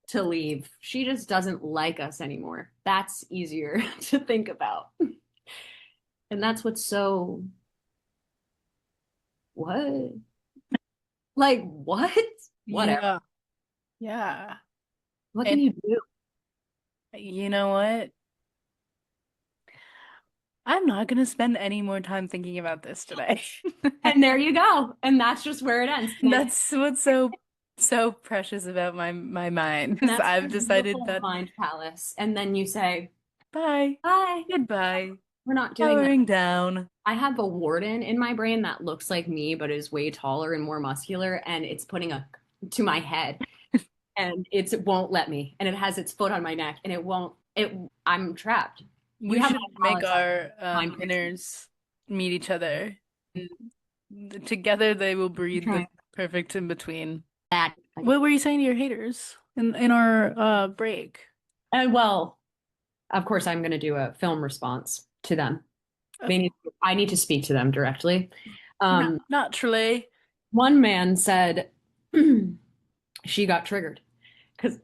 Speaker 1: to leave. She just doesn't like us anymore. That's easier to think about. And that's what's so, what? Like, what? Whatever.
Speaker 2: Yeah. Yeah.
Speaker 1: What can
Speaker 2: And
Speaker 1: you do?
Speaker 2: you know what? I'm not gonna spend any more time thinking about this today.
Speaker 1: And there you go. And that's just where it ends.
Speaker 2: That's what's so precious about my mind.
Speaker 1: And that's
Speaker 2: I've
Speaker 1: your
Speaker 2: decided
Speaker 1: beautiful
Speaker 2: that
Speaker 1: mind palace. And then you say,
Speaker 2: bye,
Speaker 1: bye,
Speaker 2: goodbye,
Speaker 1: we're not doing this.
Speaker 2: powering down.
Speaker 1: I have a warden in my brain that looks like me, but is way taller and more muscular. And it's putting a to my head and it won't let me. And it has its foot on my neck and it won't, I'm trapped. We
Speaker 2: We
Speaker 1: have
Speaker 2: should
Speaker 1: my
Speaker 2: make
Speaker 1: palace
Speaker 2: our
Speaker 1: time fixing.
Speaker 2: inners meet each other. Together they will
Speaker 1: I'm
Speaker 2: breed the
Speaker 1: trying
Speaker 2: perfect in between.
Speaker 1: that.
Speaker 2: What were you saying to your haters in our break?
Speaker 1: And well, of course, I'm going to do a film response to them.
Speaker 2: Of
Speaker 1: I need to speak to them directly.
Speaker 2: not
Speaker 1: Um,
Speaker 2: naturally.
Speaker 1: one man said she got triggered because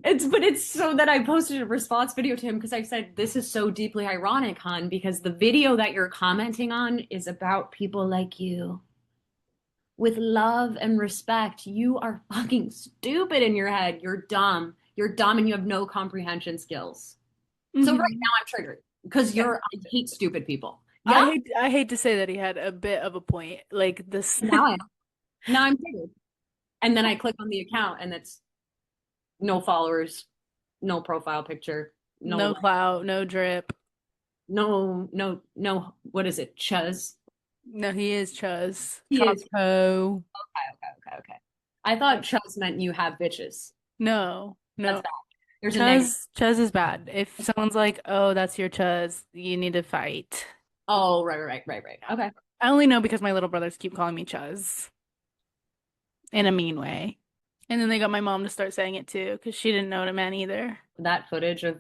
Speaker 1: it's so that I posted a response video to him because I said this is so deeply ironic, hon, because the video that you're commenting on is about people like you with love and respect. You are fucking stupid in your head. You're dumb. You're dumb and you have no comprehension skills. So right
Speaker 2: Hmm.
Speaker 1: now I'm triggered because
Speaker 2: Yeah.
Speaker 1: I hate stupid people. Yeah,
Speaker 2: I hate to say that he had a bit of a point. Like this
Speaker 1: now I now I'm triggered. And then I click on the account and it's no followers, no profile picture, no
Speaker 2: no clout, no drip.
Speaker 1: no what is it? Chuz.
Speaker 2: No, he is Chuz.
Speaker 1: He is
Speaker 2: Choco.
Speaker 1: okay. I thought Chuz meant you have bitches.
Speaker 2: No,
Speaker 1: That's
Speaker 2: no.
Speaker 1: bad. There's a negative.
Speaker 2: Chuz is bad. If someone's like, "Oh, that's your Chuz," you need to fight.
Speaker 1: Oh, right. Okay.
Speaker 2: I only know because my little brothers keep calling me Chuz in a mean way. And then they got my mom to start saying it too because she didn't know what it meant either.
Speaker 1: That footage of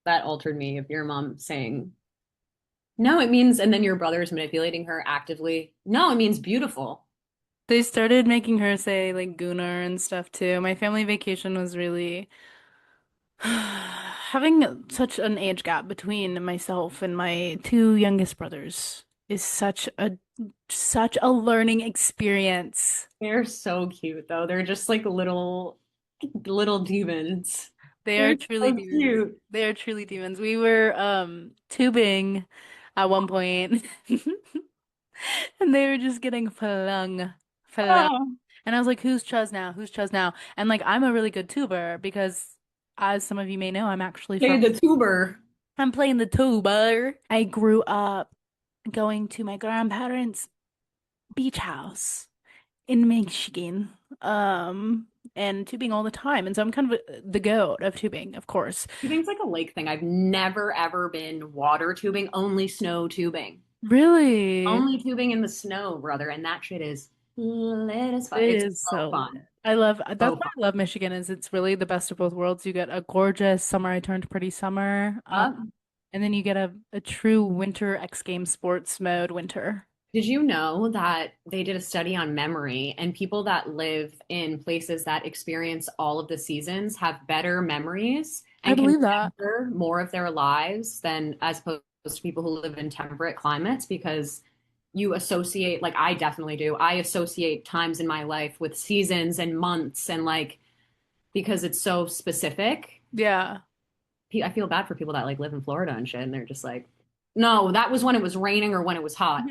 Speaker 1: that altered me of your mom saying, no, it means, and then your brother's manipulating her actively. No, it means beautiful.
Speaker 2: They started making her say like Gunnar and stuff too. My family vacation was really having such an age gap between myself and my two youngest brothers is such a learning experience.
Speaker 1: They're so cute though. They're just like little demons.
Speaker 2: They are
Speaker 1: They're
Speaker 2: truly
Speaker 1: so
Speaker 2: demons.
Speaker 1: cute.
Speaker 2: They are truly demons. We were tubing at one point and they were just getting flung.
Speaker 1: Oh,
Speaker 2: And I was like, who's Chuz now? Who's Chuz now? And like I'm a really good tuber because as some of you may know,
Speaker 1: play the tuber.
Speaker 2: I'm playing the tuba. I grew up going to my grandparents' beach house in Michigan, and tubing all the time. And so I'm kind of the goat of tubing, of course.
Speaker 1: Tubing's like a lake thing. I've never ever been water tubing, only snow tubing.
Speaker 2: Really?
Speaker 1: Only tubing in the snow, brother, and that shit is lit as fuck.
Speaker 2: It
Speaker 1: It's
Speaker 2: is
Speaker 1: so
Speaker 2: so lit.
Speaker 1: fun.
Speaker 2: That's
Speaker 1: So
Speaker 2: why
Speaker 1: fun.
Speaker 2: I love Michigan is it's really the best of both worlds. You get a gorgeous summer, I turned pretty summer, and then you get a true winter X Games sports mode winter.
Speaker 1: Did you know that they did a study on memory and people that live in places that experience all of the seasons have better memories
Speaker 2: I
Speaker 1: and can
Speaker 2: believe that.
Speaker 1: remember more of their lives than as opposed to people who live in temperate climates because you associate, like I definitely do, I associate times in my life with seasons and months and like because it's so specific.
Speaker 2: Yeah.
Speaker 1: I feel bad for people that like live in Florida and shit and they're just like, no, that was when it was raining or when it was hot.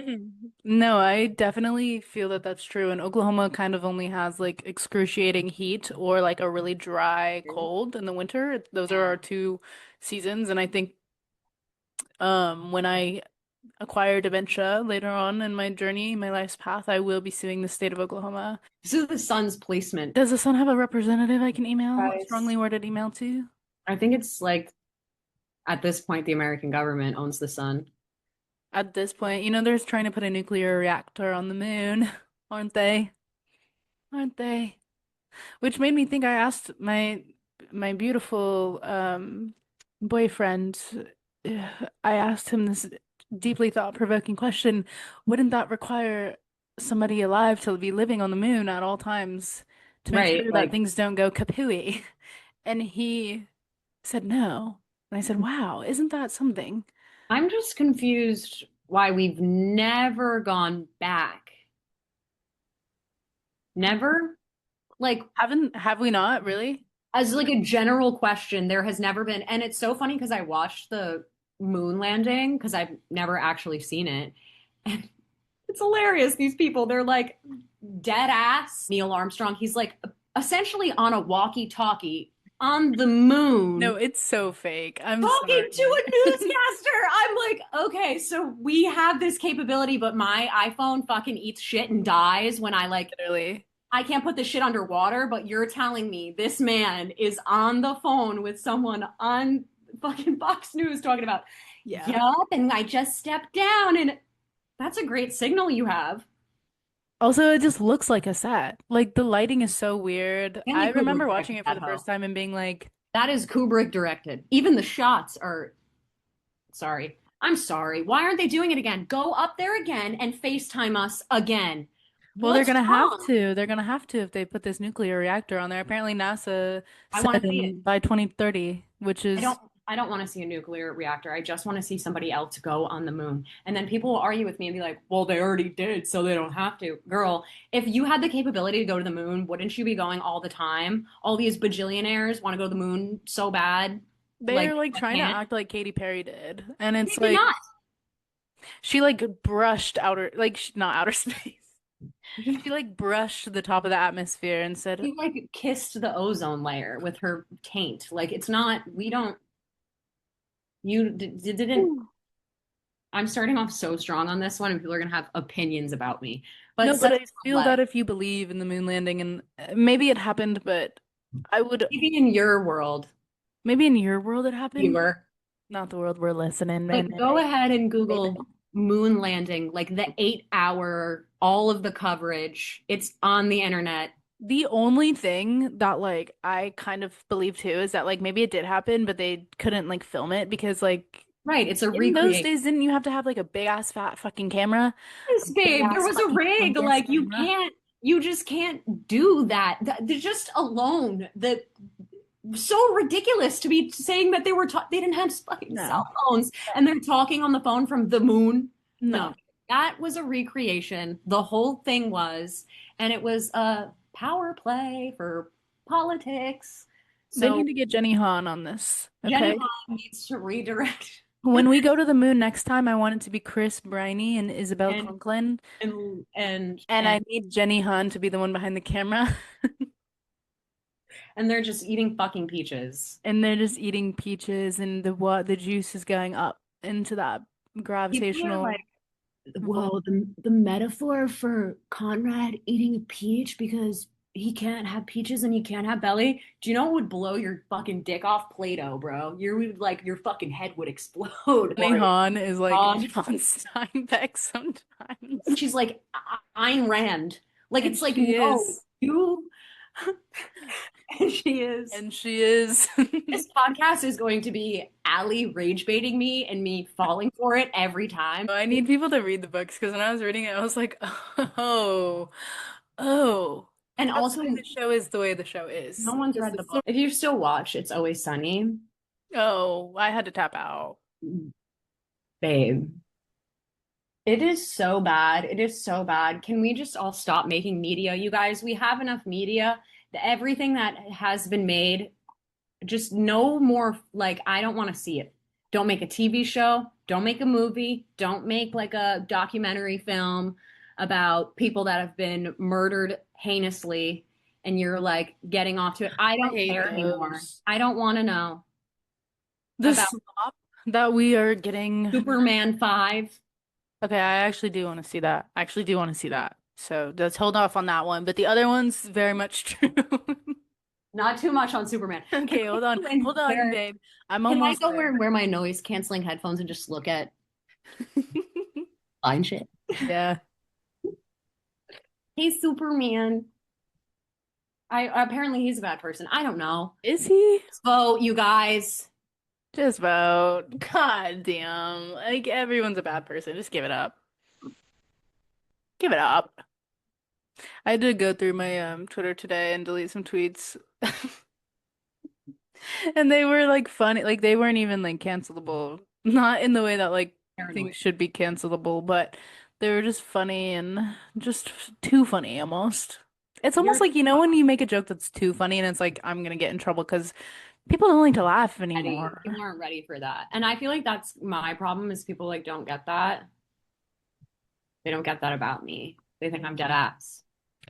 Speaker 2: No, I definitely feel that that's true. And Oklahoma kind of only has like excruciating heat or like a really dry cold in the winter. Those are our two seasons. And I think when I acquire dementia later on in my journey, my life's path, I will be suing the state of Oklahoma.
Speaker 1: This is the sun's placement.
Speaker 2: Does the son have a representative I can email, a
Speaker 1: Guys,
Speaker 2: strongly worded email to?
Speaker 1: I think it's like at this point the American government owns the sun.
Speaker 2: At this point, they're trying to put a nuclear reactor on the moon, aren't they? Aren't they? Which made me think I asked my beautiful boyfriend, I asked him this deeply thought-provoking question. Wouldn't that require somebody alive to be living on the moon at all times to make
Speaker 1: Right.
Speaker 2: sure that
Speaker 1: Like
Speaker 2: things don't go kapooey? And he said no. And I said, wow, isn't that something?
Speaker 1: I'm just confused why we've never gone back. Never? Like
Speaker 2: Have we not really?
Speaker 1: as like a general question, there has never been, and it's so funny because I watched the moon landing because I've never actually seen it. And it's hilarious. These people, they're like dead ass Neil Armstrong. He's like essentially on a walkie-talkie on the
Speaker 2: No,
Speaker 1: moon
Speaker 2: it's so fake. I'm
Speaker 1: talking to
Speaker 2: sorry.
Speaker 1: a newscaster. I'm like, okay, so we have this capability, but my iPhone fucking eats shit and dies when I like
Speaker 2: Literally.
Speaker 1: I can't put this shit underwater, but you're telling me this man is on the phone with someone on fucking Fox News talking about,
Speaker 2: Yeah.
Speaker 1: yup, and I just stepped down and that's a great signal you have.
Speaker 2: Also, it just looks like a set. Like the lighting is so weird. I
Speaker 1: Stanley
Speaker 2: remember
Speaker 1: Kubrick
Speaker 2: watching
Speaker 1: directed
Speaker 2: it for
Speaker 1: that
Speaker 2: the
Speaker 1: hoe.
Speaker 2: first time and being like,
Speaker 1: That is Kubrick directed. Even the shots are sorry. I'm sorry. Why aren't they doing it again? Go up there again and FaceTime us again.
Speaker 2: well, they're
Speaker 1: What's
Speaker 2: gonna have
Speaker 1: wrong?
Speaker 2: to. They're gonna have to if they put this nuclear reactor on there. Apparently, NASA
Speaker 1: I want
Speaker 2: said
Speaker 1: to see it.
Speaker 2: by 2030, which
Speaker 1: I
Speaker 2: is
Speaker 1: don't I don't want to see a nuclear reactor. I just want to see somebody else go on the moon. And then people will argue with me and be like, "Well, they already did, so they don't have to." Girl, if you had the capability to go to the moon, wouldn't you be going all the time? All these bajillionaires want to go to the moon so bad,
Speaker 2: they're
Speaker 1: like
Speaker 2: like
Speaker 1: but
Speaker 2: trying to
Speaker 1: can't.
Speaker 2: act like Katy Perry did. And
Speaker 1: They
Speaker 2: it's
Speaker 1: did
Speaker 2: like
Speaker 1: not.
Speaker 2: she like brushed outer like not outer space. She like brushed the top of the atmosphere and said,
Speaker 1: She like kissed the ozone layer with her taint. Like it's not. We don't. Didn't.
Speaker 2: "Ooh."
Speaker 1: I'm starting off so strong on this one, and people are gonna have opinions about me. But
Speaker 2: No, but
Speaker 1: such
Speaker 2: I
Speaker 1: a
Speaker 2: feel that
Speaker 1: leg.
Speaker 2: if you believe in the moon landing and maybe it happened, but I would
Speaker 1: Maybe in your world,
Speaker 2: maybe in your world it happened,
Speaker 1: viewer.
Speaker 2: not the world we're listening
Speaker 1: But
Speaker 2: in.
Speaker 1: go ahead and
Speaker 2: Maybe.
Speaker 1: Google moon landing, like the 8 hour, all of the coverage. It's on the internet.
Speaker 2: The only thing that like I kind of believe too is that like maybe it did happen, but they couldn't like film it because like
Speaker 1: Right. It's a
Speaker 2: in those
Speaker 1: recreation.
Speaker 2: days didn't you have to have like a big ass fat fucking camera? A
Speaker 1: Yes,
Speaker 2: big
Speaker 1: babe. There
Speaker 2: ass
Speaker 1: was a
Speaker 2: fucking
Speaker 1: rig.
Speaker 2: clunky ass
Speaker 1: Like
Speaker 2: camera.
Speaker 1: you just can't do that. Just alone, the so ridiculous to be saying that they didn't have fucking cell
Speaker 2: No.
Speaker 1: phones and they're talking on the phone from the moon. No,
Speaker 2: No.
Speaker 1: that was a recreation. The whole thing was, and it was a power play for politics.
Speaker 2: They
Speaker 1: So
Speaker 2: need to get Jenny Han on this.
Speaker 1: Jenny
Speaker 2: Okay.
Speaker 1: Han needs to redirect
Speaker 2: When we go to the moon next time, I want it to be Chris Briney and Isabel
Speaker 1: and
Speaker 2: Conklin. And
Speaker 1: and
Speaker 2: I need Jenny Han to be the one behind the camera.
Speaker 1: and they're just eating fucking peaches.
Speaker 2: And they're just eating peaches and the juice is going up into that
Speaker 1: People are
Speaker 2: gravitational
Speaker 1: like, whoa, the metaphor for Conrad eating a peach because he can't have peaches and he can't have belly. Do you know what would blow your fucking dick off? Play-Doh, bro. You would like your fucking head would explode.
Speaker 2: Jenny
Speaker 1: Or
Speaker 2: Han is like
Speaker 1: um,
Speaker 2: John Steinbeck
Speaker 1: and
Speaker 2: sometimes.
Speaker 1: she's like Ayn Rand. Like
Speaker 2: And
Speaker 1: it's like
Speaker 2: she
Speaker 1: no,
Speaker 2: is.
Speaker 1: you. And she is.
Speaker 2: And she is.
Speaker 1: This podcast is going to be Ali rage baiting me and me falling for it every time.
Speaker 2: I need people to read the books because when I was reading it, I was like, oh, oh.
Speaker 1: And
Speaker 2: That's
Speaker 1: also,
Speaker 2: why the show is the way the show is.
Speaker 1: no one's
Speaker 2: Because
Speaker 1: read the book. If you still watch It's Always Sunny,
Speaker 2: oh, I had to tap out.
Speaker 1: babe, it is so bad. It is so bad. Can we just all stop making media, you guys? We have enough media. Everything that has been made, just no more. Like, I don't want to see it. Don't make a TV show. Don't make a movie. Don't make like a documentary film about people that have been murdered heinously and you're like getting off to it. I
Speaker 2: I
Speaker 1: don't
Speaker 2: hate
Speaker 1: care anymore.
Speaker 2: those.
Speaker 1: I don't want to know
Speaker 2: The
Speaker 1: about
Speaker 2: slop that we are getting.
Speaker 1: Superman 5.
Speaker 2: Okay, I actually do want to see that. I actually do want to see that. So let's hold off on that one. But the other one's very much true.
Speaker 1: Not too much on Superman.
Speaker 2: Okay, hold on. Hold on, babe. I'm
Speaker 1: Can I
Speaker 2: almost
Speaker 1: go
Speaker 2: there.
Speaker 1: wear my noise canceling headphones and just look at fine shit?
Speaker 2: Yeah.
Speaker 1: Hey, Superman. I apparently he's a bad person. I don't know.
Speaker 2: Is he?
Speaker 1: Vote, you guys.
Speaker 2: Just vote. God damn. Like everyone's a bad person. Just give it up. Give it up. I had to go through my Twitter today and delete some tweets. And they were like funny. Like they weren't even like cancelable. Not in the way that like
Speaker 1: Paranoid.
Speaker 2: things should be cancelable, but they were just funny and just too funny almost. It's almost
Speaker 1: You're
Speaker 2: like, when you make a joke that's too funny and it's like I'm gonna get in trouble because people don't like to laugh
Speaker 1: ready.
Speaker 2: anymore.
Speaker 1: People aren't ready for that. And I feel like that's my problem is people like don't get that. They don't get that about me. They think I'm dead ass.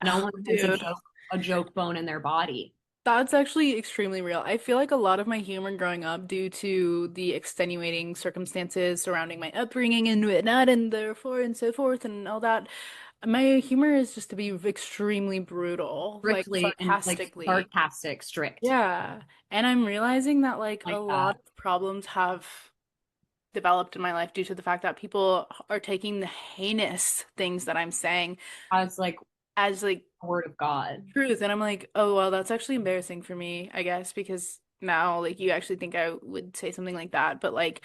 Speaker 1: No
Speaker 2: Oh,
Speaker 1: one has
Speaker 2: dude.
Speaker 1: a joke bone in their body.
Speaker 2: That's actually extremely real. I feel like a lot of my humor growing up, due to the extenuating circumstances surrounding my upbringing and whatnot, and therefore and so forth, and all that, my humor is just to be extremely brutal, like
Speaker 1: Strictly and like
Speaker 2: sarcastically.
Speaker 1: sarcastic, strict.
Speaker 2: Yeah. And I'm realizing that like a
Speaker 1: Like
Speaker 2: lot
Speaker 1: that.
Speaker 2: of problems have developed in my life due to the fact that people are taking the heinous things that I'm saying
Speaker 1: As like
Speaker 2: as like
Speaker 1: a word of God.
Speaker 2: truth. And I'm like, oh, well, that's actually embarrassing for me, I guess, because now, like, you actually think I would say something like that. But, like,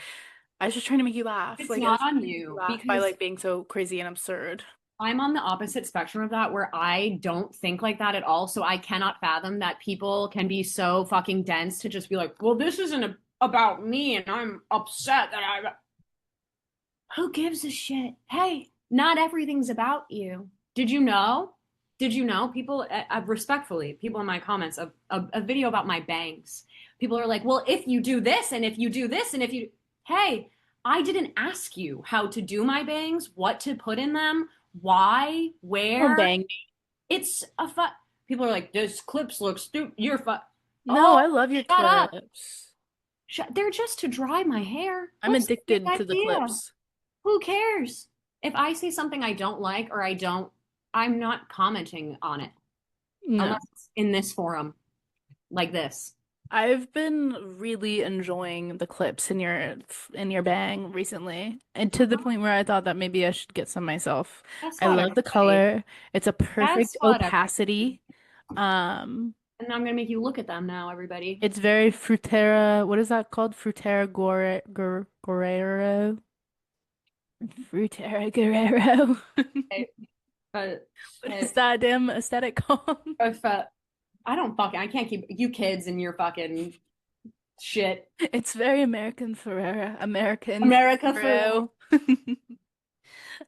Speaker 2: I was just trying to make you laugh.
Speaker 1: It's
Speaker 2: Like, I
Speaker 1: not
Speaker 2: was trying
Speaker 1: on
Speaker 2: to make you
Speaker 1: you
Speaker 2: laugh by,
Speaker 1: because
Speaker 2: like, being so crazy and absurd.
Speaker 1: I'm on the opposite spectrum of that where I don't think like that at all. So I cannot fathom that people can be so fucking dense to just be like, well, this isn't about me and I'm upset that I. Who gives a shit? Hey, not everything's about you. Did you know? Did you know? People, respectfully, people in my comments, a video about my bangs. People are like, well, if you do this and if you do this and if you. Hey, I didn't ask you how to do my bangs, what to put in them, why,
Speaker 2: Don't
Speaker 1: where.
Speaker 2: bang me.
Speaker 1: It's a fu. People are like, this clips look stupid. You're fu.
Speaker 2: No,
Speaker 1: Oh,
Speaker 2: I love your
Speaker 1: shut up.
Speaker 2: clips.
Speaker 1: They're just to dry my hair.
Speaker 2: I'm
Speaker 1: What's the big
Speaker 2: addicted to the
Speaker 1: idea?
Speaker 2: clips.
Speaker 1: Who cares? If I say something I don't like or I don't, I'm not commenting on it
Speaker 2: No.
Speaker 1: unless it's in this forum like this.
Speaker 2: I've been really enjoying the clips in your bang recently, and to the point where I thought that maybe I should get some myself.
Speaker 1: Guess
Speaker 2: I
Speaker 1: what,
Speaker 2: love the
Speaker 1: everybody?
Speaker 2: color. It's a
Speaker 1: Guess
Speaker 2: perfect
Speaker 1: what, everybody?
Speaker 2: opacity. Um,
Speaker 1: And I'm gonna make you look at them now, everybody.
Speaker 2: it's very Frutera. What is that called? Frutera Guerrero. Frutera Guerrero.
Speaker 1: Okay, but
Speaker 2: What is
Speaker 1: if,
Speaker 2: that damn aesthetic called?
Speaker 1: if I can't keep you kids and your fucking shit.
Speaker 2: It's very American Ferrera. American
Speaker 1: America for
Speaker 2: Ferrero.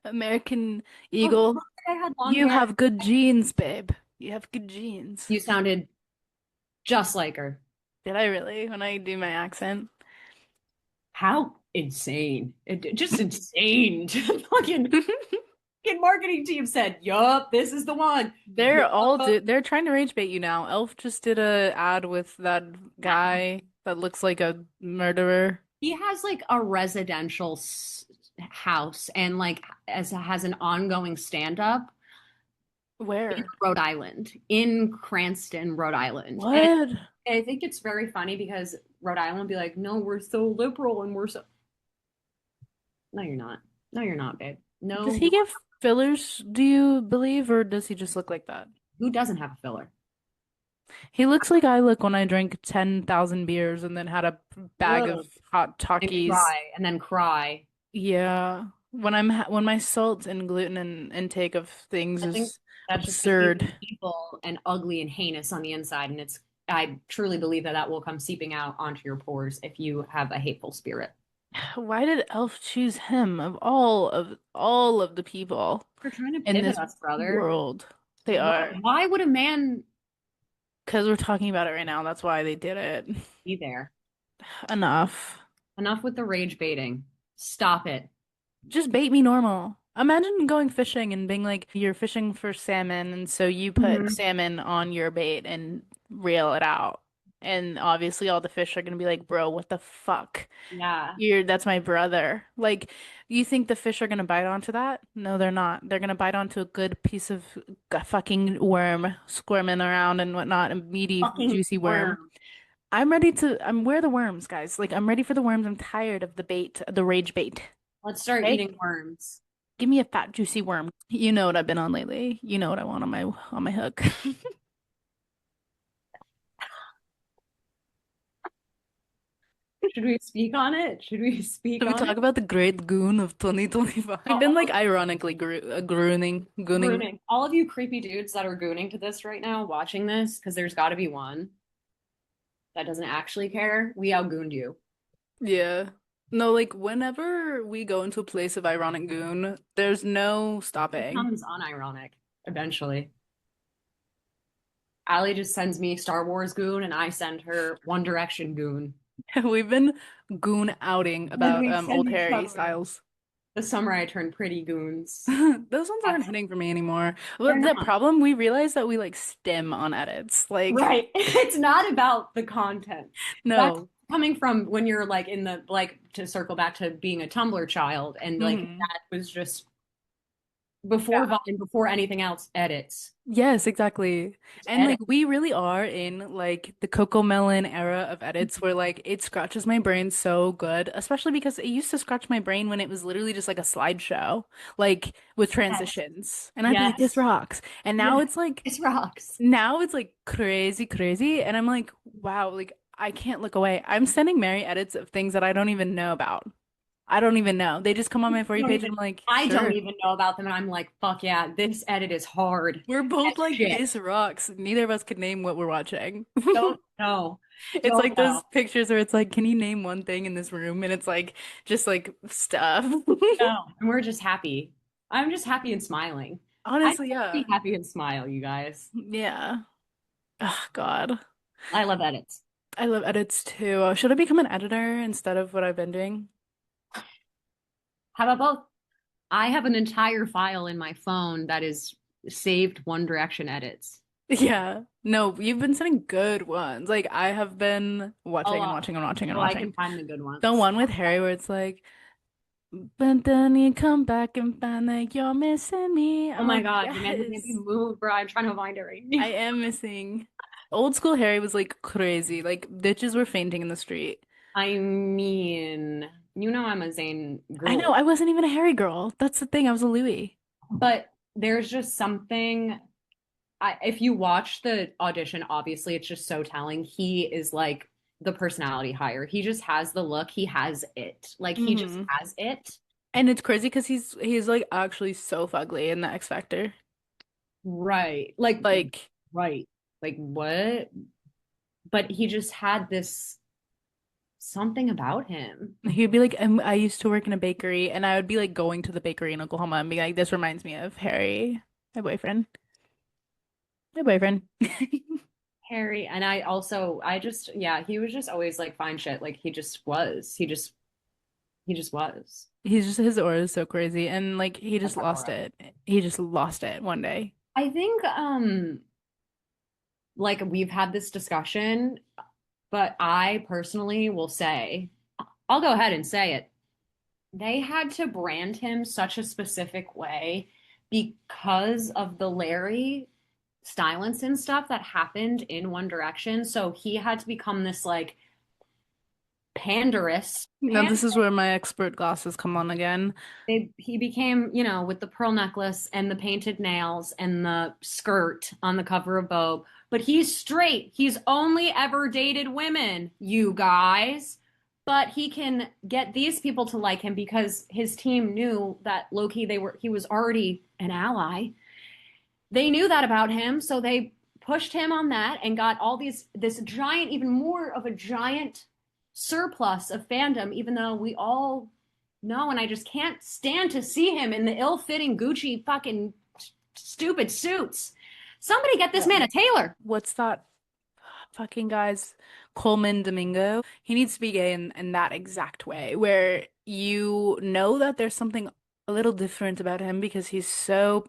Speaker 2: American
Speaker 1: oh,
Speaker 2: Eagle.
Speaker 1: I had long
Speaker 2: You
Speaker 1: hair.
Speaker 2: have good genes, babe. You have good genes.
Speaker 1: You sounded just like her.
Speaker 2: Did I really when I do my accent?
Speaker 1: How insane. Just insane. Fucking marketing team said, yup, this is the one. Yup.
Speaker 2: They're trying to rage bait you now. Elf just did a ad with that guy that looks like a murderer.
Speaker 1: He has like a residential house and like as has an ongoing stand up in
Speaker 2: Where?
Speaker 1: Rhode Island, in Cranston, Rhode Island. And
Speaker 2: What?
Speaker 1: I think it's very funny because Rhode Island would be like, no, we're so liberal and we're so. No, you're not. No, you're not, babe.
Speaker 2: Does
Speaker 1: No,
Speaker 2: he give fillers, do you believe, or does he just look like that?
Speaker 1: who doesn't have a filler?
Speaker 2: He looks like I look when I drink 10,000 beers and then had a bag of
Speaker 1: Ugh.
Speaker 2: hot
Speaker 1: And
Speaker 2: Takis.
Speaker 1: cry and then cry.
Speaker 2: Yeah. When my salt and gluten intake of things
Speaker 1: I think
Speaker 2: is
Speaker 1: that's just because he's
Speaker 2: absurd.
Speaker 1: evil and ugly and heinous on the inside, and it's I truly believe that that will come seeping out onto your pores if you have a hateful spirit.
Speaker 2: Why did Elf choose him of all of the people
Speaker 1: They're trying to
Speaker 2: in
Speaker 1: pivot
Speaker 2: this
Speaker 1: us, brother.
Speaker 2: world? They
Speaker 1: What?
Speaker 2: are.
Speaker 1: Why would a man
Speaker 2: Because we're talking about it right now. That's why they did it.
Speaker 1: be there?
Speaker 2: Enough.
Speaker 1: Enough with the rage baiting. Stop it.
Speaker 2: Just bait me normal. Imagine going fishing and being like, you're fishing for salmon, and so you put
Speaker 1: Mhm.
Speaker 2: salmon on your bait and reel it out. And obviously all the fish are gonna be like, bro, what the fuck?
Speaker 1: Yeah.
Speaker 2: That's my brother. Like, you think the fish are gonna bite onto that? No, they're not. They're gonna bite onto a good piece of fucking worm squirming around and whatnot, a meaty,
Speaker 1: Fucking
Speaker 2: juicy worm.
Speaker 1: worm.
Speaker 2: Where are the worms, guys? Like, I'm ready for the worms. I'm tired of the bait, the rage bait.
Speaker 1: Let's start
Speaker 2: Okay?
Speaker 1: eating worms.
Speaker 2: Give me a fat, juicy worm. You know what I've been on lately. You know what I want on my hook.
Speaker 1: Should we speak on it? Should we speak
Speaker 2: Should we
Speaker 1: on
Speaker 2: talk
Speaker 1: it?
Speaker 2: about the great goon of 2025? I've been like ironically gooning.
Speaker 1: Gooning. All of you creepy dudes that are gooning to this right now, watching this, because there's got to be one that doesn't actually care. We outgooned you.
Speaker 2: Yeah. No, like whenever we go into a place of ironic goon, there's no
Speaker 1: It
Speaker 2: stopping.
Speaker 1: becomes unironic eventually. Ali just sends me Star Wars goon, and I send her One Direction goon.
Speaker 2: We've been goon outing
Speaker 1: And
Speaker 2: about
Speaker 1: we send
Speaker 2: old
Speaker 1: each
Speaker 2: Harry
Speaker 1: other
Speaker 2: Styles.
Speaker 1: the summer I turned pretty goons.
Speaker 2: Those ones aren't
Speaker 1: That's
Speaker 2: hitting for me anymore.
Speaker 1: they're
Speaker 2: But the
Speaker 1: not.
Speaker 2: problem, we realized that we like stem on edits. Like,
Speaker 1: Right. It's not about the content. That's
Speaker 2: no.
Speaker 1: coming from when you're like in the like to circle back to being a Tumblr child and like
Speaker 2: Hmm.
Speaker 1: that was just before Vine, before anything else, edits.
Speaker 2: Yes, exactly.
Speaker 1: Just
Speaker 2: And like
Speaker 1: edit.
Speaker 2: we really are in like the Coco Melon era of edits where like it scratches my brain so good, especially because it used to scratch my brain when it was literally just like a slideshow, like with
Speaker 1: Yes.
Speaker 2: transitions. And I'd be like, this
Speaker 1: Yes.
Speaker 2: rocks. And
Speaker 1: Yeah. This rocks.
Speaker 2: now it's like crazy, crazy. And I'm like, wow, like I can't look away. I'm sending Mary edits of things that I don't even know about. I don't even know. They just come on my For You
Speaker 1: Don't
Speaker 2: page and
Speaker 1: even
Speaker 2: I'm like,
Speaker 1: I don't
Speaker 2: sure.
Speaker 1: even know about them and I'm like, fuck yeah, this edit is hard
Speaker 2: We're
Speaker 1: as
Speaker 2: both like,
Speaker 1: shit.
Speaker 2: this rocks. Neither of us could name what we're watching.
Speaker 1: Don't know.
Speaker 2: It's
Speaker 1: Don't
Speaker 2: like those
Speaker 1: know.
Speaker 2: pictures where it's like, can you name one thing in this room? And it's like, just like stuff.
Speaker 1: No. And we're just happy. I'm just happy and smiling. I
Speaker 2: Honestly,
Speaker 1: just be
Speaker 2: yeah.
Speaker 1: happy and smile, you guys.
Speaker 2: Yeah. Oh, God.
Speaker 1: I love edits.
Speaker 2: I love edits too. Should I become an editor instead of what I've been doing?
Speaker 1: How about both? I have an entire file in my phone that is saved One Direction edits.
Speaker 2: Yeah. No, you've been sending good ones. Like, I have been
Speaker 1: Oh,
Speaker 2: watching and watching and watching and
Speaker 1: oh, I can
Speaker 2: watching.
Speaker 1: find the good
Speaker 2: The
Speaker 1: ones.
Speaker 2: one with Harry where it's like, but then you come back and find that you're missing me.
Speaker 1: Oh
Speaker 2: I'm
Speaker 1: my
Speaker 2: like,
Speaker 1: God, you made me
Speaker 2: yes.
Speaker 1: move, bro. I'm trying to find it right
Speaker 2: I
Speaker 1: now.
Speaker 2: am missing. Old school Harry was like crazy. Like bitches were fainting in the street.
Speaker 1: I mean, you know I'm a Zayn
Speaker 2: I know,
Speaker 1: girl,
Speaker 2: I wasn't even a Harry girl. That's the thing. I was a Louis.
Speaker 1: but there's just something. If you watch the audition, obviously it's just so telling. He is like the personality hire. He just has the look. He has it. Like he just
Speaker 2: Hmm.
Speaker 1: has it.
Speaker 2: And it's crazy because he's like actually so fugly in the X Factor.
Speaker 1: Right. Like,
Speaker 2: Like
Speaker 1: right. Like what? But he just had this something about him.
Speaker 2: he'd be like, I used to work in a bakery, and I would be like going to the bakery in Oklahoma and be like, this reminds me of Harry, my boyfriend. My boyfriend.
Speaker 1: Harry, and I just, yeah, he was just always like fine shit. Like he just was. He just was.
Speaker 2: He's just his aura is so crazy, and like he just
Speaker 1: That's our
Speaker 2: lost
Speaker 1: aura.
Speaker 2: it. He just lost it one day.
Speaker 1: I think, like we've had this discussion, but I personally will say, I'll go ahead and say it. They had to brand him such a specific way because of the Larry Stylinson stuff that happened in One Direction. So he had to become this like panderous.
Speaker 2: Now this is where my expert glasses come on again.
Speaker 1: He became, with the pearl necklace and the painted nails and the skirt on the cover of Vogue. But he's straight. He's only ever dated women, you guys. But he can get these people to like him because his team knew that low-key he was already an ally. They knew that about him, so they pushed him on that and got this giant, even more of a giant surplus of fandom, even though we all know, and I just can't stand to see him in the ill-fitting Gucci fucking stupid suits. Somebody get this man a tailor.
Speaker 2: What's that fucking guy's Coleman Domingo? He needs to be gay in that exact way, where you know that there's something a little different about him because he's so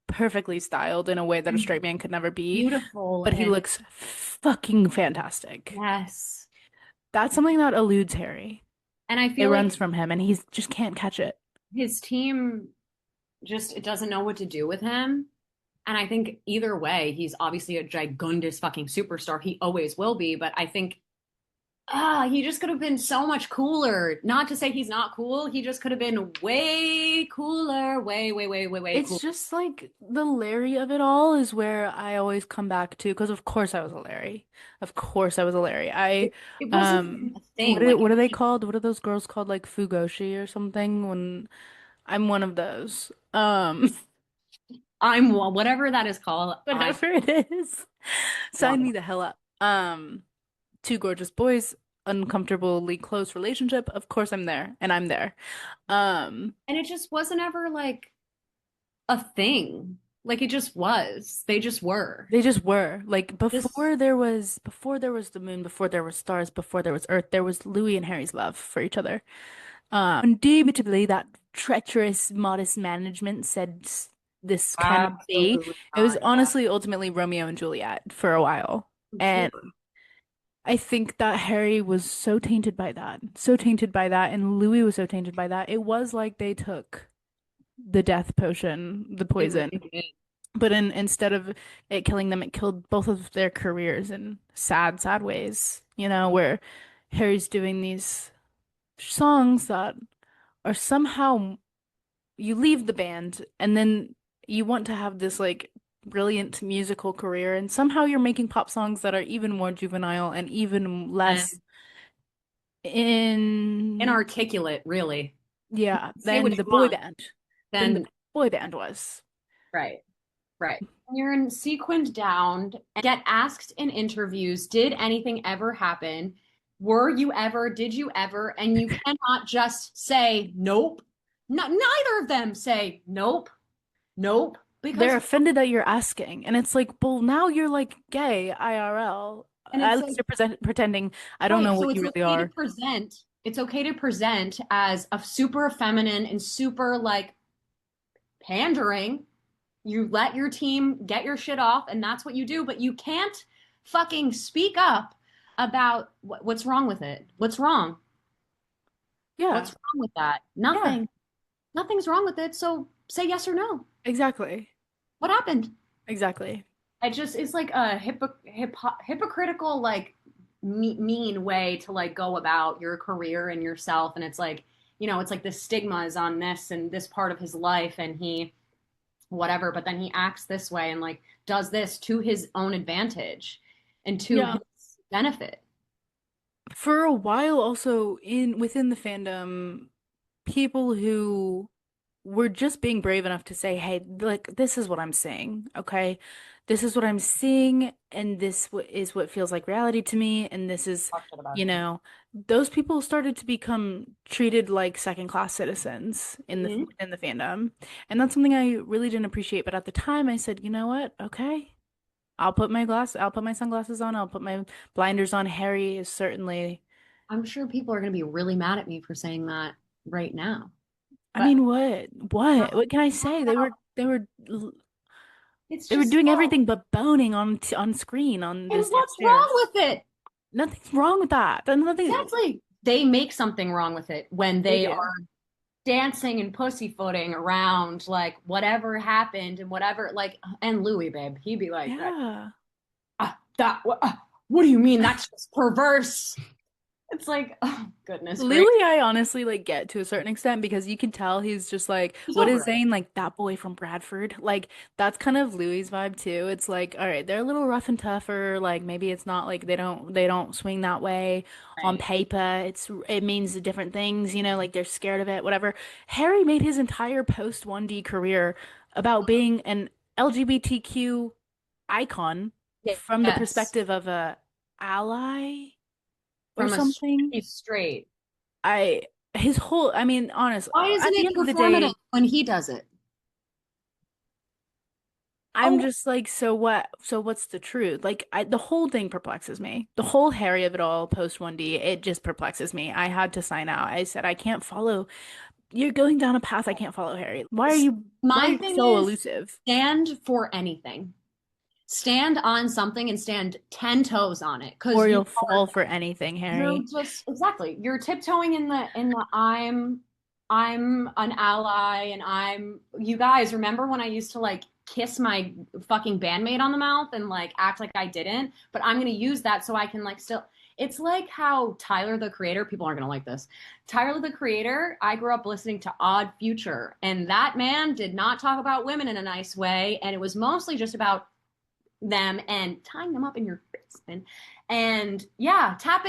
Speaker 2: perfectly styled in a way that a straight man could never be,
Speaker 1: Beautiful.
Speaker 2: but he looks fucking fantastic.
Speaker 1: Yes.
Speaker 2: That's something that eludes Harry.
Speaker 1: And I
Speaker 2: It
Speaker 1: feel like
Speaker 2: runs from him, and he just can't catch it.
Speaker 1: his team just it doesn't know what to do with him. And I think either way, he's obviously a gigundous fucking superstar. He always will be. But I think he just could have been so much cooler. Not to say he's not cool. He just could have been way cooler. Way, way, way, way, way
Speaker 2: It's
Speaker 1: cooler.
Speaker 2: just like the Larry of it all is where I always come back to, because of course I was a Larry. Of course I was a Larry.
Speaker 1: It wasn't even a thing.
Speaker 2: What are they called? What are those girls called? Like Fugoshi or something? When I'm one of those.
Speaker 1: I'm whatever that is called.
Speaker 2: Whatever it is. Sign me the hell up. Two gorgeous boys, uncomfortably close relationship. Of course I'm there, and I'm there.
Speaker 1: And it just wasn't ever like a thing. Like it just was. They just were.
Speaker 2: They just were. Like
Speaker 1: This
Speaker 2: before there was the moon, before there was stars, before there was Earth, there was Louis and Harry's love for each other. Indubitably, that treacherous, modest management said this cannot be.
Speaker 1: absolutely
Speaker 2: It was
Speaker 1: not.
Speaker 2: honestly ultimately Romeo and Juliet for a while.
Speaker 1: Sure.
Speaker 2: And I think that Harry was so tainted by that, so tainted by that, and Louis was so tainted by that. It was like they took the death potion, the
Speaker 1: It
Speaker 2: poison,
Speaker 1: really did.
Speaker 2: but instead of it killing them, it killed both of their careers in sad, sad ways. Where Harry's doing these songs that are somehow you leave the band and then you want to have this like brilliant musical career, and somehow you're making pop songs that are even more juvenile and even less
Speaker 1: And
Speaker 2: in
Speaker 1: inarticulate, really.
Speaker 2: yeah
Speaker 1: Say
Speaker 2: than
Speaker 1: what you
Speaker 2: the boy
Speaker 1: want.
Speaker 2: band than the
Speaker 1: Then
Speaker 2: boy band was.
Speaker 1: right. Right. You're in sequined down, get asked in interviews, did anything ever happen? Did you ever? And you cannot just say nope. Neither of them say nope, nope,
Speaker 2: They're
Speaker 1: because,
Speaker 2: offended that you're asking, and it's like, well, now you're like gay IRL.
Speaker 1: and
Speaker 2: At
Speaker 1: it's
Speaker 2: least
Speaker 1: like,
Speaker 2: you're pretending. I don't
Speaker 1: right.
Speaker 2: know
Speaker 1: So
Speaker 2: what
Speaker 1: it's
Speaker 2: you really
Speaker 1: okay to
Speaker 2: are.
Speaker 1: present, as a super feminine and super like pandering. You let your team get your shit off, and that's what you do, but you can't fucking speak up about what's wrong with it. What's wrong?
Speaker 2: Yeah,
Speaker 1: What's wrong with that?
Speaker 2: yeah,
Speaker 1: Nothing. Nothing's wrong with it. So say yes or no.
Speaker 2: exactly,
Speaker 1: What happened?
Speaker 2: exactly.
Speaker 1: It's like a hypocritical, like mean way to like go about your career and yourself. And it's like, it's like the stigma is on this and this part of his life, and he whatever, but then he acts this way and like does this to his own advantage and to
Speaker 2: Yeah.
Speaker 1: his benefit.
Speaker 2: For a while, also in within the fandom, people who were just being brave enough to say, "Hey, like this is what I'm seeing, okay? This is what I'm seeing, and is what feels like reality to me, and this is,
Speaker 1: Talk shit about
Speaker 2: you
Speaker 1: him.
Speaker 2: know, those people started to become treated like second-class citizens
Speaker 1: Mhm.
Speaker 2: in the fandom, and that's something I really didn't appreciate. But at the time, I said, you know what? Okay, I'll put my sunglasses on, I'll put my blinders on. Harry is certainly.
Speaker 1: I'm sure people are going to be really mad at me for saying that right now,
Speaker 2: I
Speaker 1: but
Speaker 2: mean, what?
Speaker 1: not,
Speaker 2: What can I
Speaker 1: not
Speaker 2: say?
Speaker 1: about, it's
Speaker 2: They were
Speaker 1: just
Speaker 2: doing
Speaker 1: so.
Speaker 2: everything but boning on screen on
Speaker 1: And
Speaker 2: Disney
Speaker 1: what's wrong
Speaker 2: Upstairs.
Speaker 1: with it?
Speaker 2: Nothing's wrong with that. Nothing.
Speaker 1: Exactly. They make something wrong with it when
Speaker 2: They
Speaker 1: they are
Speaker 2: do.
Speaker 1: dancing and pussyfooting around like whatever happened and whatever like and Louis babe he'd be like
Speaker 2: Yeah.
Speaker 1: what do you mean that's just perverse It's like, oh goodness gracious.
Speaker 2: Louis, I honestly like get to a certain extent because you can tell he's just like,
Speaker 1: He's
Speaker 2: what
Speaker 1: over
Speaker 2: is
Speaker 1: it.
Speaker 2: Zane like that boy from Bradford? Like that's kind of Louis's vibe too. It's like, all right, they're a little rough and tougher. Like maybe it's not like they don't swing that way on
Speaker 1: Right.
Speaker 2: paper. It means different things, like they're scared of it, whatever. Harry made his entire post 1D career about being an LGBTQ icon from the
Speaker 1: Yes.
Speaker 2: perspective of a ally or
Speaker 1: From a
Speaker 2: something.
Speaker 1: he's straight.
Speaker 2: I his whole I mean honest
Speaker 1: Why
Speaker 2: at
Speaker 1: isn't
Speaker 2: the
Speaker 1: it
Speaker 2: end of the
Speaker 1: performative
Speaker 2: day
Speaker 1: when he does it?
Speaker 2: I'm
Speaker 1: Oh,
Speaker 2: just like so what's the truth? Like the whole thing perplexes me. The whole Harry of it all post 1D it just perplexes me. I had to sign out. I said I can't follow. You're going down a path I can't follow, Harry. Why are
Speaker 1: my
Speaker 2: you
Speaker 1: thing
Speaker 2: so
Speaker 1: is
Speaker 2: elusive?
Speaker 1: stand for anything. Stand on something and stand 10 toes on it because
Speaker 2: Or you'll fall for anything,
Speaker 1: you're
Speaker 2: Harry.
Speaker 1: just exactly you're tiptoeing in the I'm an ally and I'm you guys remember when I used to like kiss my fucking bandmate on the mouth and like act like I didn't, but I'm gonna use that so I can like still it's like how Tyler the Creator, people aren't gonna like this. Tyler the Creator, I grew up listening to Odd Future, and that man did not talk about women in a nice way, and it was mostly just about them and tying them up in your basement. And yeah, tap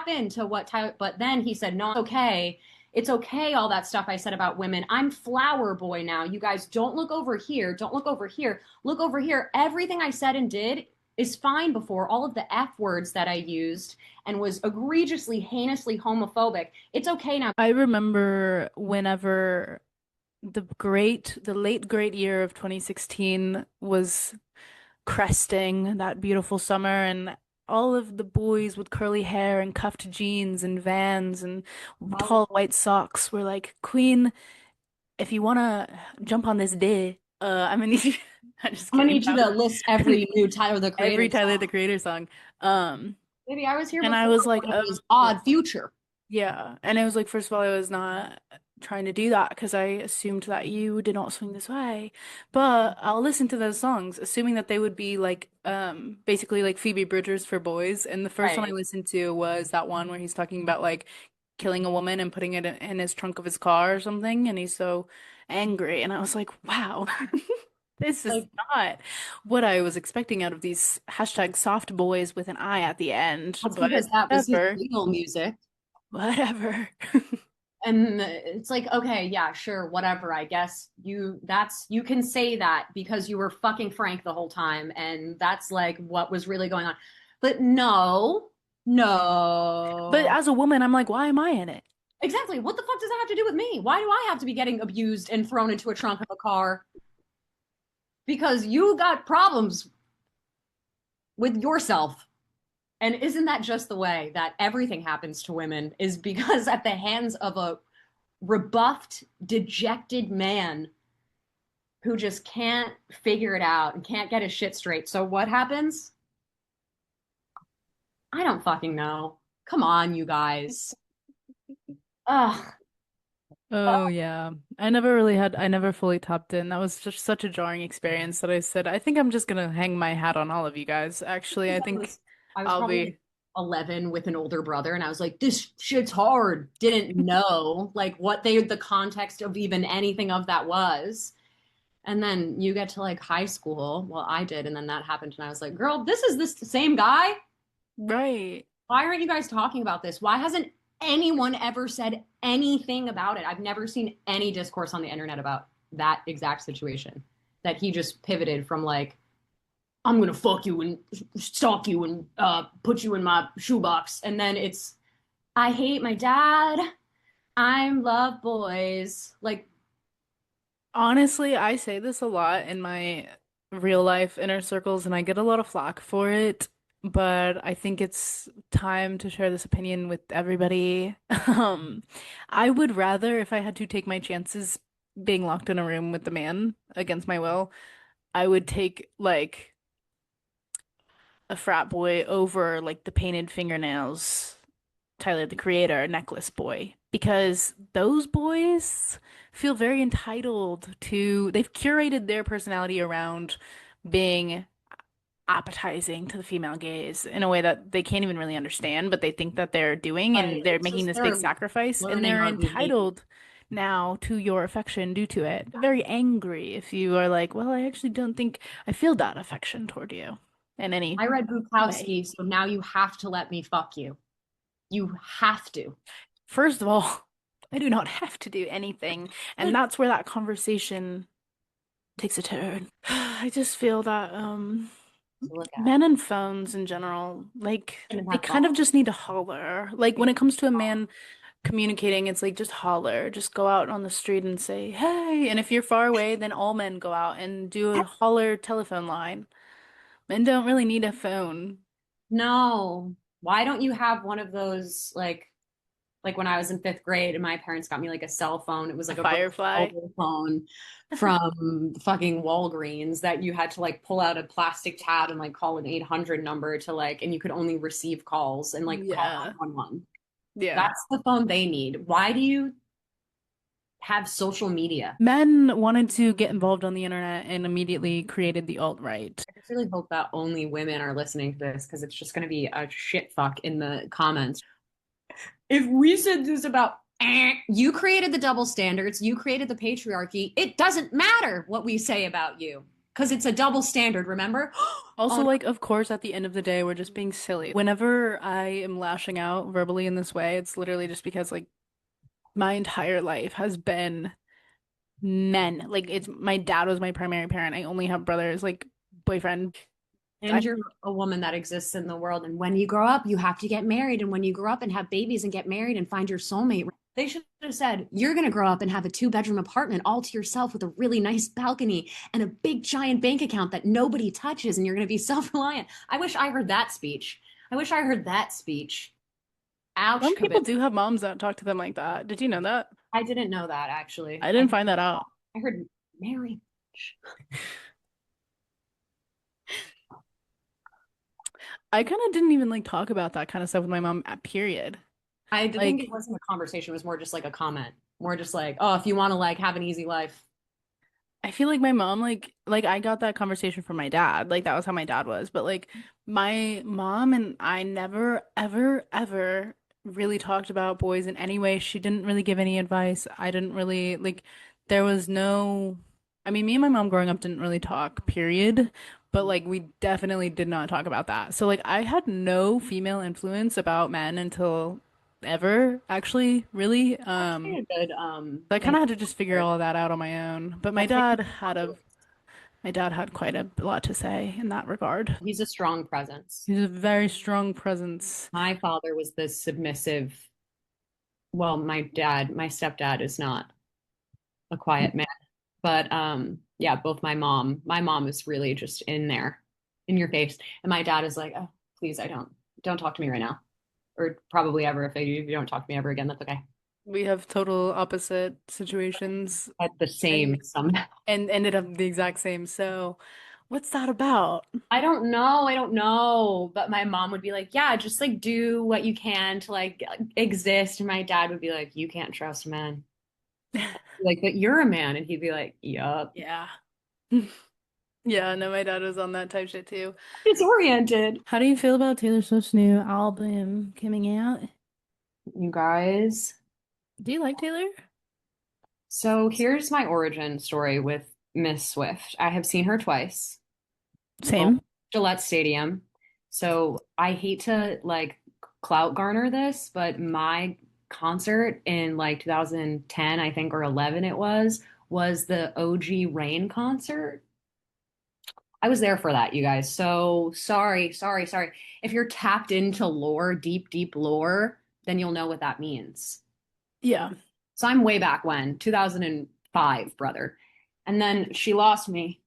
Speaker 1: into what Tyler. But then he said, no, okay. It's okay, all that stuff I said about women. I'm flower boy now. You guys don't look over here. Don't look over here. Look over here. Everything I said and did is fine before all of the F words that I used and was egregiously, heinously homophobic. It's okay now.
Speaker 2: I remember whenever the late great year of 2016 was cresting that beautiful summer and all of the boys with curly hair and cuffed jeans and Vans and tall white socks were like, Queen, if you wanna jump on this day, I'm gonna need you. I'm just
Speaker 1: I'm gonna
Speaker 2: kidding.
Speaker 1: need you to list every new Tyler the Creator
Speaker 2: Every Tyler the
Speaker 1: song.
Speaker 2: Creator song. Um,
Speaker 1: Maybe I was here
Speaker 2: and I
Speaker 1: before
Speaker 2: was like,
Speaker 1: when it
Speaker 2: oh,
Speaker 1: was Odd Future.
Speaker 2: yeah. And it was like, first of all, I was not trying to do that because I assumed that you did not swing this way. But I'll listen to those songs, assuming that they would be like basically like Phoebe Bridgers for boys. And the first one I
Speaker 1: Right.
Speaker 2: listened to was that one where he's talking about like killing a woman and putting it in his trunk of his car or something, and he's so angry. And I was like, wow. This is
Speaker 1: Like
Speaker 2: not what I was expecting out of these hashtag soft boys with an I at the end,
Speaker 1: that's
Speaker 2: but
Speaker 1: because that was his
Speaker 2: whatever.
Speaker 1: legal music.
Speaker 2: Whatever.
Speaker 1: And it's like, okay, yeah, sure, whatever. I guess you can say that because you were fucking Frank the whole time, and that's like what was really going on. But no,
Speaker 2: But
Speaker 1: no.
Speaker 2: as a woman, I'm like, why am I in it?
Speaker 1: Exactly. What the fuck does that have to do with me? Why do I have to be getting abused and thrown into a trunk of a car? Because you got problems with yourself. And isn't that just the way that everything happens to women is because at the hands of a rebuffed, dejected man who just can't figure it out and can't get his shit straight. So what happens? I don't fucking know. Come on, you guys. Ugh.
Speaker 2: Oh yeah. I never fully tapped in. That was just such a jarring experience that I said, I think I'm just gonna hang my hat on all of you guys. Actually, I think
Speaker 1: I was
Speaker 2: I'll
Speaker 1: probably like
Speaker 2: be
Speaker 1: 11 with an older brother, and I was like, this shit's hard. Didn't know like what the context of even anything of that was. And then you get to like high school. Well, I did, and then that happened, and I was like, girl, this is this same guy.
Speaker 2: right.
Speaker 1: Why aren't you guys talking about this? Why hasn't anyone ever said anything about it? I've never seen any discourse on the internet about that exact situation. That he just pivoted from like, I'm gonna fuck you and stalk you and put you in my shoebox, and then it's, I hate my dad. I'm love boys. Like,
Speaker 2: Honestly, I say this a lot in my real life inner circles, and I get a lot of flack for it. But I think it's time to share this opinion with everybody. I would rather, if I had to take my chances being locked in a room with the man against my will, I would take like a frat boy over like the painted fingernails, Tyler the Creator, necklace boy, because those boys feel very entitled to, they've curated their personality around being appetizing to the female gaze in a way that they can't even really understand, but they think that they're doing,
Speaker 1: But
Speaker 2: and they're
Speaker 1: it's
Speaker 2: making
Speaker 1: just
Speaker 2: this big
Speaker 1: they're
Speaker 2: sacrifice, and
Speaker 1: learning
Speaker 2: they're
Speaker 1: our behavior.
Speaker 2: entitled now to your affection due to it. Very angry if you are like, well, I actually don't think I feel that affection toward you in any
Speaker 1: I read
Speaker 2: way.
Speaker 1: Bukowski, so now you have to let me fuck you. You have to.
Speaker 2: First of all, I do not have to do anything, and that's where that conversation takes a turn. I just feel that
Speaker 1: Look at.
Speaker 2: men and phones in general, like
Speaker 1: And
Speaker 2: they
Speaker 1: have
Speaker 2: kind of
Speaker 1: balls.
Speaker 2: just need to holler. Like when it comes to a man communicating, it's like just holler. Just go out on the street and say, "Hey." And if you're far away, then all men go out and do a holler telephone line. Men don't really need a phone.
Speaker 1: No. Why don't you have one of those like when I was in fifth grade and my parents got me like a cell phone. It was
Speaker 2: A
Speaker 1: like a
Speaker 2: firefly.
Speaker 1: mobile phone from fucking Walgreens that you had to like pull out a plastic tab and like call an 800 number to like, and you could only receive calls and like call
Speaker 2: Yeah.
Speaker 1: 911.
Speaker 2: Yeah.
Speaker 1: That's the phone they need. Why do you have social media?
Speaker 2: Men wanted to get involved on the internet and immediately created the alt-right.
Speaker 1: I just really hope that only women are listening to this because it's just going to be a shit fuck in the comments. If we said this about you created the double standards, you created the patriarchy, it doesn't matter what we say about you because it's a double standard, remember? Oh
Speaker 2: Also,
Speaker 1: no.
Speaker 2: like, of course, at the end of the day, we're just being silly. Whenever I am lashing out verbally in this way, it's literally just because, like, my entire life has been men. Like, it's my dad was my primary parent. I only have brothers, like, boyfriend. I,
Speaker 1: And you're a woman that exists in the world. And when you grow up, you have to get married. And when you grow up and have babies and get married and find your soulmate, they should have said, you're going to grow up and have a 2 bedroom apartment all to yourself with a really nice balcony and a big giant bank account that nobody touches. And you're going to be self reliant. I wish I heard that speech. I wish I heard that speech. Ouch,
Speaker 2: some people
Speaker 1: kabib.
Speaker 2: do have moms that talk to them like that. Did you know that?
Speaker 1: I didn't know that actually.
Speaker 2: I didn't find that out.
Speaker 1: I heard marriage.
Speaker 2: I kind of didn't even like talk about that kind of stuff with my mom, period.
Speaker 1: I did think it
Speaker 2: Like,
Speaker 1: wasn't a conversation. It was more just like a comment. More just like, oh, if you want to like have an easy life.
Speaker 2: I feel like my mom, like I got that conversation from my dad. Like that was how my dad was. But like my mom and I never, ever, ever really talked about boys in any way. She didn't really give any advice. I didn't really like there was no I mean, me and my mom growing up didn't really talk, period. But like we definitely did not talk about that. So like I had no female influence about men until ever, actually, really.
Speaker 1: Actually a good
Speaker 2: So I kind
Speaker 1: thing.
Speaker 2: of had to just figure all of that out on my own. But
Speaker 1: That's like
Speaker 2: my dad had quite a lot to say in that regard.
Speaker 1: he's a strong presence.
Speaker 2: He's a very strong presence.
Speaker 1: My father was the submissive. Well, my stepdad is not a quiet man, but yeah, both my mom is really just in there, in your face, and my dad is like, oh, please, I don't talk to me right now, or probably ever. If you don't talk to me ever again, that's okay.
Speaker 2: We have total opposite situations
Speaker 1: At the same
Speaker 2: and
Speaker 1: somehow.
Speaker 2: ended up the exact same. So, what's that about?
Speaker 1: I don't know. But my mom would be like, yeah, just like do what you can to like exist. And my dad would be like, you can't trust men. Like, but you're a man. And he'd be like, yup.
Speaker 2: Yeah. Yeah, no, my dad was on that type shit too.
Speaker 1: Disoriented.
Speaker 2: How do you feel about Taylor Swift's new album coming out?
Speaker 1: You guys.
Speaker 2: Do you like Taylor?
Speaker 1: So here's my origin story with Miss Swift. I have seen her twice, both
Speaker 2: Same.
Speaker 1: Gillette Stadium. So I hate to like clout garner this, but my concert in like 2010, I think, or 11 it was the OG Rain concert. I was there for that, you guys. So sorry. If you're tapped into lore, deep, deep lore, then you'll know what that means.
Speaker 2: Yeah, of
Speaker 1: So I'm way back when, 2005, brother. And then she lost me.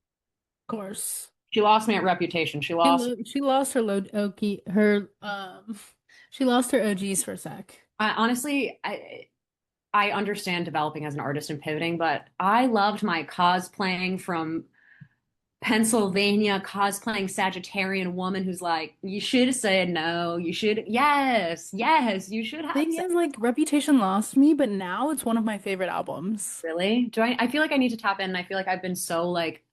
Speaker 2: course.
Speaker 1: She lost me at Reputation. She lost.
Speaker 2: She lost her load okay, her she lost her OGs for a sec.
Speaker 1: Honestly, I understand developing as an artist and pivoting, but I loved my cosplaying from Pennsylvania, cosplaying Sagittarian woman who's like, you should have said no. You should, yes, you should have
Speaker 2: Thing
Speaker 1: said.
Speaker 2: is, like, Reputation lost me, but now it's one of my favorite albums.
Speaker 1: Really? I feel like I need to tap in. And I feel like I've been so like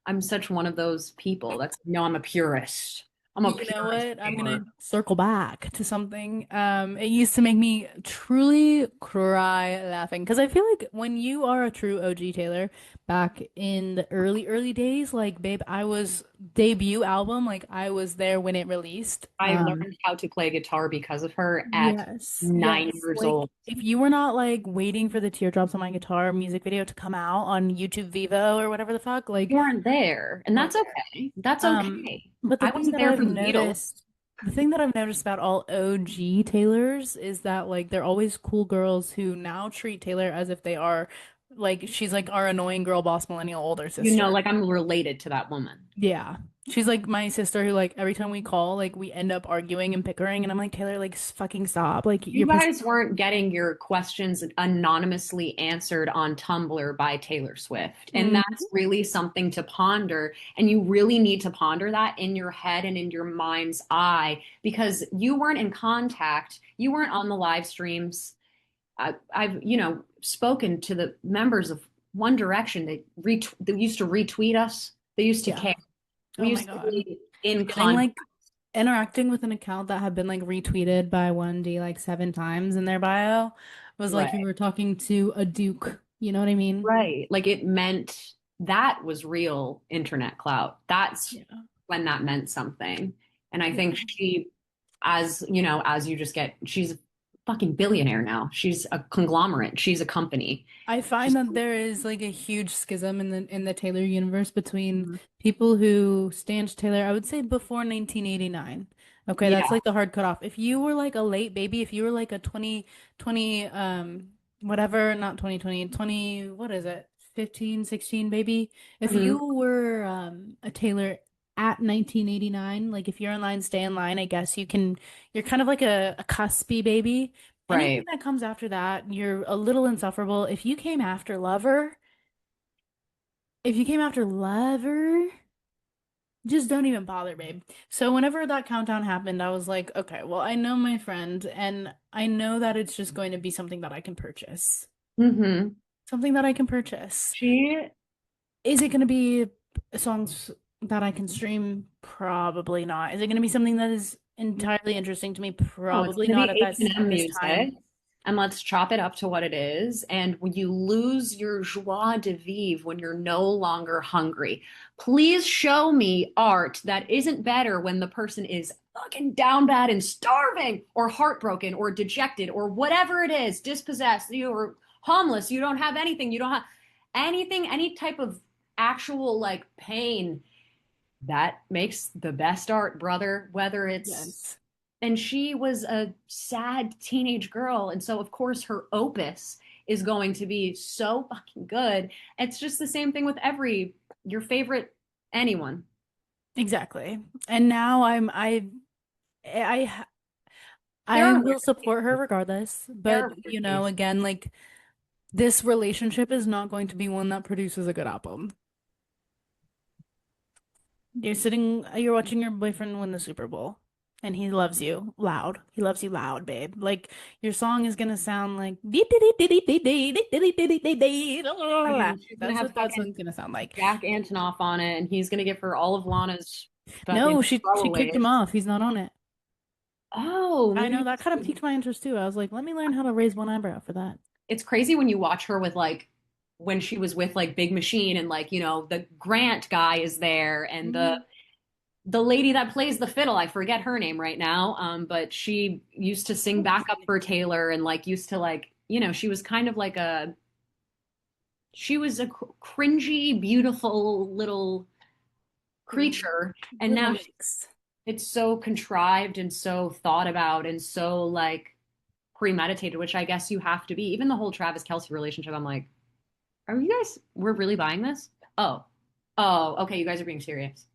Speaker 1: I'm such one of those people. That's no, I'm a purist. I'm a
Speaker 2: You know
Speaker 1: purist
Speaker 2: what? I'm
Speaker 1: gamer.
Speaker 2: gonna circle back to something. It used to make me truly cry laughing because I feel like when you are a true OG Taylor back in the early days, like babe, I was debut album, like I was there when it released.
Speaker 1: I learned how to play guitar because of her at
Speaker 2: Yes,
Speaker 1: 9
Speaker 2: yes.
Speaker 1: years
Speaker 2: Like
Speaker 1: old.
Speaker 2: if you were not like waiting for the Teardrops on My Guitar music video to come out on YouTube Vivo or whatever the fuck,
Speaker 1: You
Speaker 2: like
Speaker 1: weren't there, and
Speaker 2: you
Speaker 1: that's
Speaker 2: weren't there.
Speaker 1: okay. That's
Speaker 2: Um,
Speaker 1: okay.
Speaker 2: but
Speaker 1: I wasn't there for the Beatles.
Speaker 2: The thing that I've noticed about all OG Taylors is that like they're always cool girls who now treat Taylor as if they are like she's like our annoying girl boss millennial older
Speaker 1: You know,
Speaker 2: sister.
Speaker 1: like I'm related to that woman.
Speaker 2: Yeah. She's like my sister who like every time we call, like we end up arguing and bickering and I'm like, Taylor, like fucking stop. Like
Speaker 1: You
Speaker 2: you're pissing
Speaker 1: guys weren't getting your questions anonymously answered on Tumblr by Taylor Swift. And
Speaker 2: me.
Speaker 1: that's really something to ponder. And you really need to ponder that in your head and in your mind's eye because you weren't in contact. You weren't on the live streams. I've, spoken to the members of One Direction. They used to retweet us. They used to
Speaker 2: Yeah.
Speaker 1: care. We
Speaker 2: Oh my
Speaker 1: used to
Speaker 2: God.
Speaker 1: be in
Speaker 2: Getting
Speaker 1: contact.
Speaker 2: like interacting with an account that had been like retweeted by 1D like 7 times in their bio was like you
Speaker 1: Right.
Speaker 2: were talking to a duke. You know what I mean?
Speaker 1: Right. Like it meant that was real internet clout. That's
Speaker 2: Yeah.
Speaker 1: when that meant something. And I think
Speaker 2: Yeah.
Speaker 1: she, as you just get, she's a fucking billionaire now. She's a conglomerate. She's a company.
Speaker 2: I find
Speaker 1: She's,
Speaker 2: that there is like a huge schism in the Taylor universe between
Speaker 1: Mhm.
Speaker 2: people who stand Taylor, I would say before 1989. Okay, that's
Speaker 1: Yeah.
Speaker 2: like the hard cutoff. If you were like a late baby, if you were like a 2020 whatever, not 2020, 20 what is it? 15, 16 baby. If
Speaker 1: Mhm.
Speaker 2: you were a Taylor at 1989, like if you're in line, stay in line, I guess you're kind of like a cuspy baby. Anything
Speaker 1: Right.
Speaker 2: that comes after that, you're a little insufferable. If you came after Lover, just don't even bother, babe. So whenever that countdown happened, I was like, okay, well, I know my friend, and I know that it's just going to be something that I can purchase.
Speaker 1: Hmm.
Speaker 2: Something that I can purchase.
Speaker 1: She,
Speaker 2: Is it going to be songs that I can stream? Probably not. Is it going to be something that is entirely interesting to me?
Speaker 1: oh, it's
Speaker 2: Probably
Speaker 1: going to
Speaker 2: not
Speaker 1: be
Speaker 2: at
Speaker 1: H&M
Speaker 2: this
Speaker 1: music.
Speaker 2: time.
Speaker 1: And let's chop it up to what it is. And when you lose your joie de vivre when you're no longer hungry, please show me art that isn't better when the person is fucking down bad and starving or heartbroken or dejected or whatever it is, dispossessed, you or homeless, you don't have anything, you don't have anything, any type of actual like pain that makes the best art, brother, whether it's
Speaker 2: Yes.
Speaker 1: and she was a sad teenage girl. And so, of course, her opus is going to be so fucking good. It's just the same thing with your favorite anyone.
Speaker 2: Exactly. And now I
Speaker 1: There
Speaker 2: I
Speaker 1: are
Speaker 2: will
Speaker 1: rare,
Speaker 2: support her regardless,
Speaker 1: there
Speaker 2: but
Speaker 1: are rare
Speaker 2: you know,
Speaker 1: cases.
Speaker 2: again, like this relationship is not going to be one that produces a good album. You're watching your boyfriend win the Super Bowl, and he loves you loud. He loves you loud, babe. Like your song is gonna sound like
Speaker 1: I mean, she's gonna
Speaker 2: that's
Speaker 1: have
Speaker 2: what that
Speaker 1: fucking
Speaker 2: song's gonna sound like.
Speaker 1: Jack Antonoff on it, and he's gonna give her all of Lana's fucking
Speaker 2: No, she kicked him
Speaker 1: throwaways.
Speaker 2: off. He's not on it.
Speaker 1: Oh,
Speaker 2: I
Speaker 1: maybe
Speaker 2: know that kind of piqued my interest too. I was like, let me learn how to raise one eyebrow for that.
Speaker 1: it's crazy when you watch her with like when she was with like Big Machine and like the Grant guy is there and
Speaker 2: Mhm.
Speaker 1: the lady that plays the fiddle, I forget her name right now, but she used to sing backup for Taylor and like used to like, she was kind of like she was a cringy, beautiful little creature. And
Speaker 2: Little
Speaker 1: now
Speaker 2: mix.
Speaker 1: it's so contrived and so thought about and so like premeditated, which I guess you have to be. Even the whole Travis Kelsey relationship, I'm like, we're really buying this? Oh, okay, you guys are being serious.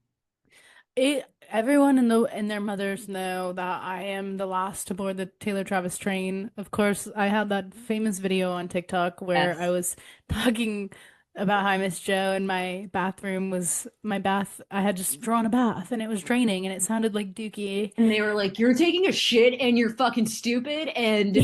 Speaker 2: Everyone in their mothers know that I am the last to board the Taylor Travis train. Of course, I had that famous video on TikTok where I
Speaker 1: Yes.
Speaker 2: was talking about how I miss Joe and my bathroom was my bath. I had just drawn a bath and it was draining and it sounded like Dookie.
Speaker 1: And they were like, "You're taking a shit and you're fucking stupid." And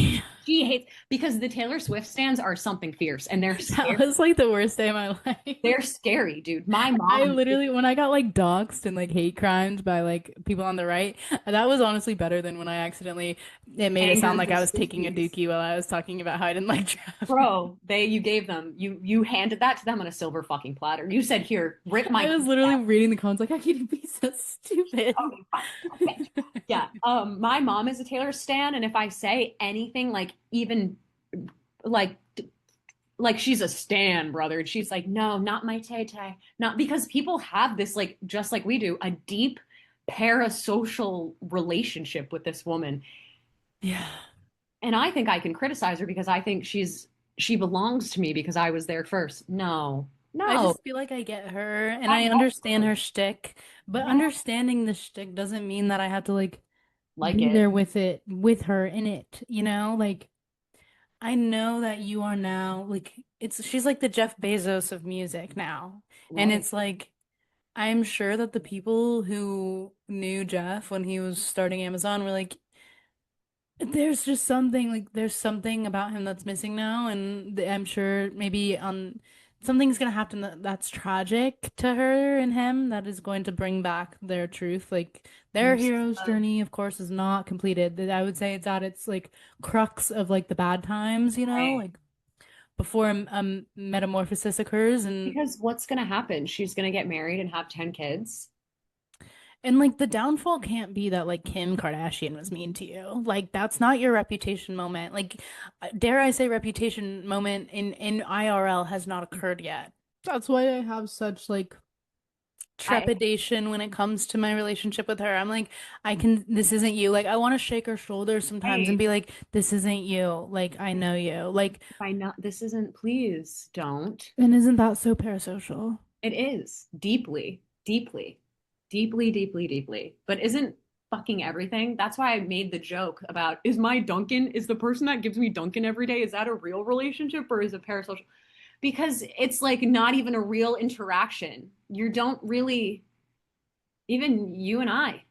Speaker 1: She hates because the Taylor Swift stands are something fierce and they're
Speaker 2: That
Speaker 1: scary.
Speaker 2: was like the worst day of my life.
Speaker 1: They're scary, dude. My
Speaker 2: I
Speaker 1: mom,
Speaker 2: literally, when I got like doxxed and like hate crimes by like people on the right, that was honestly better than when I accidentally, it made it sound
Speaker 1: anger
Speaker 2: like
Speaker 1: the
Speaker 2: I was taking a
Speaker 1: Swifties.
Speaker 2: dookie while I was talking about how I didn't like Jeff.
Speaker 1: Bro, you gave them you handed that to them on a silver fucking platter. You said, "Here, rip my
Speaker 2: I was
Speaker 1: dick
Speaker 2: literally
Speaker 1: out."
Speaker 2: reading the comments like, how can you be so stupid?
Speaker 1: Okay, fine, bitch. Yeah. My mom is a Taylor stan, and if I say anything like even like like she's a stan, brother, and she's like, no, not my Tay Tay, not because people have this like just like we do, a deep parasocial relationship with this woman,
Speaker 2: Yeah.
Speaker 1: and I think I can criticize her because I think she belongs to me because I was there first. No,
Speaker 2: I
Speaker 1: no,
Speaker 2: just feel like I get her and
Speaker 1: I
Speaker 2: I
Speaker 1: get
Speaker 2: understand
Speaker 1: her.
Speaker 2: her shtick, but
Speaker 1: Yeah,
Speaker 2: understanding the shtick doesn't mean that I have to like
Speaker 1: like
Speaker 2: be
Speaker 1: it,
Speaker 2: there with it, with her in it, you know? Like, I know that you are now like she's like the Jeff Bezos of music now. And
Speaker 1: right?
Speaker 2: it's like I'm sure that the people who knew Jeff when he was starting Amazon were like, there's just something like there's something about him that's missing now, and I'm sure maybe something's gonna happen that's tragic to her and him that is going to bring back their truth. Like their
Speaker 1: There's
Speaker 2: hero's journey, of course, is not completed. I would say it's at its like crux of like the bad times, you know,
Speaker 1: right.
Speaker 2: like before metamorphosis occurs,
Speaker 1: Because what's gonna happen? She's gonna get married and have 10 kids.
Speaker 2: and like the downfall can't be that like Kim Kardashian was mean to you. Like that's not your reputation moment. Like dare I say reputation moment in IRL has not occurred yet. That's why I have such like
Speaker 1: I
Speaker 2: trepidation when it comes to my relationship with her. I'm like, this isn't you. Like I want to shake her shoulders sometimes and
Speaker 1: right.
Speaker 2: be like, this isn't you. Like I know you. Like,
Speaker 1: If I know this isn't, please don't.
Speaker 2: and isn't that so parasocial?
Speaker 1: It is deeply, deeply, deeply, deeply, deeply. But isn't fucking everything? That's why I made the joke about is the person that gives me Dunkin' every day, is that a real relationship or is it parasocial? Because it's like not even a real interaction. You don't really, even you and I,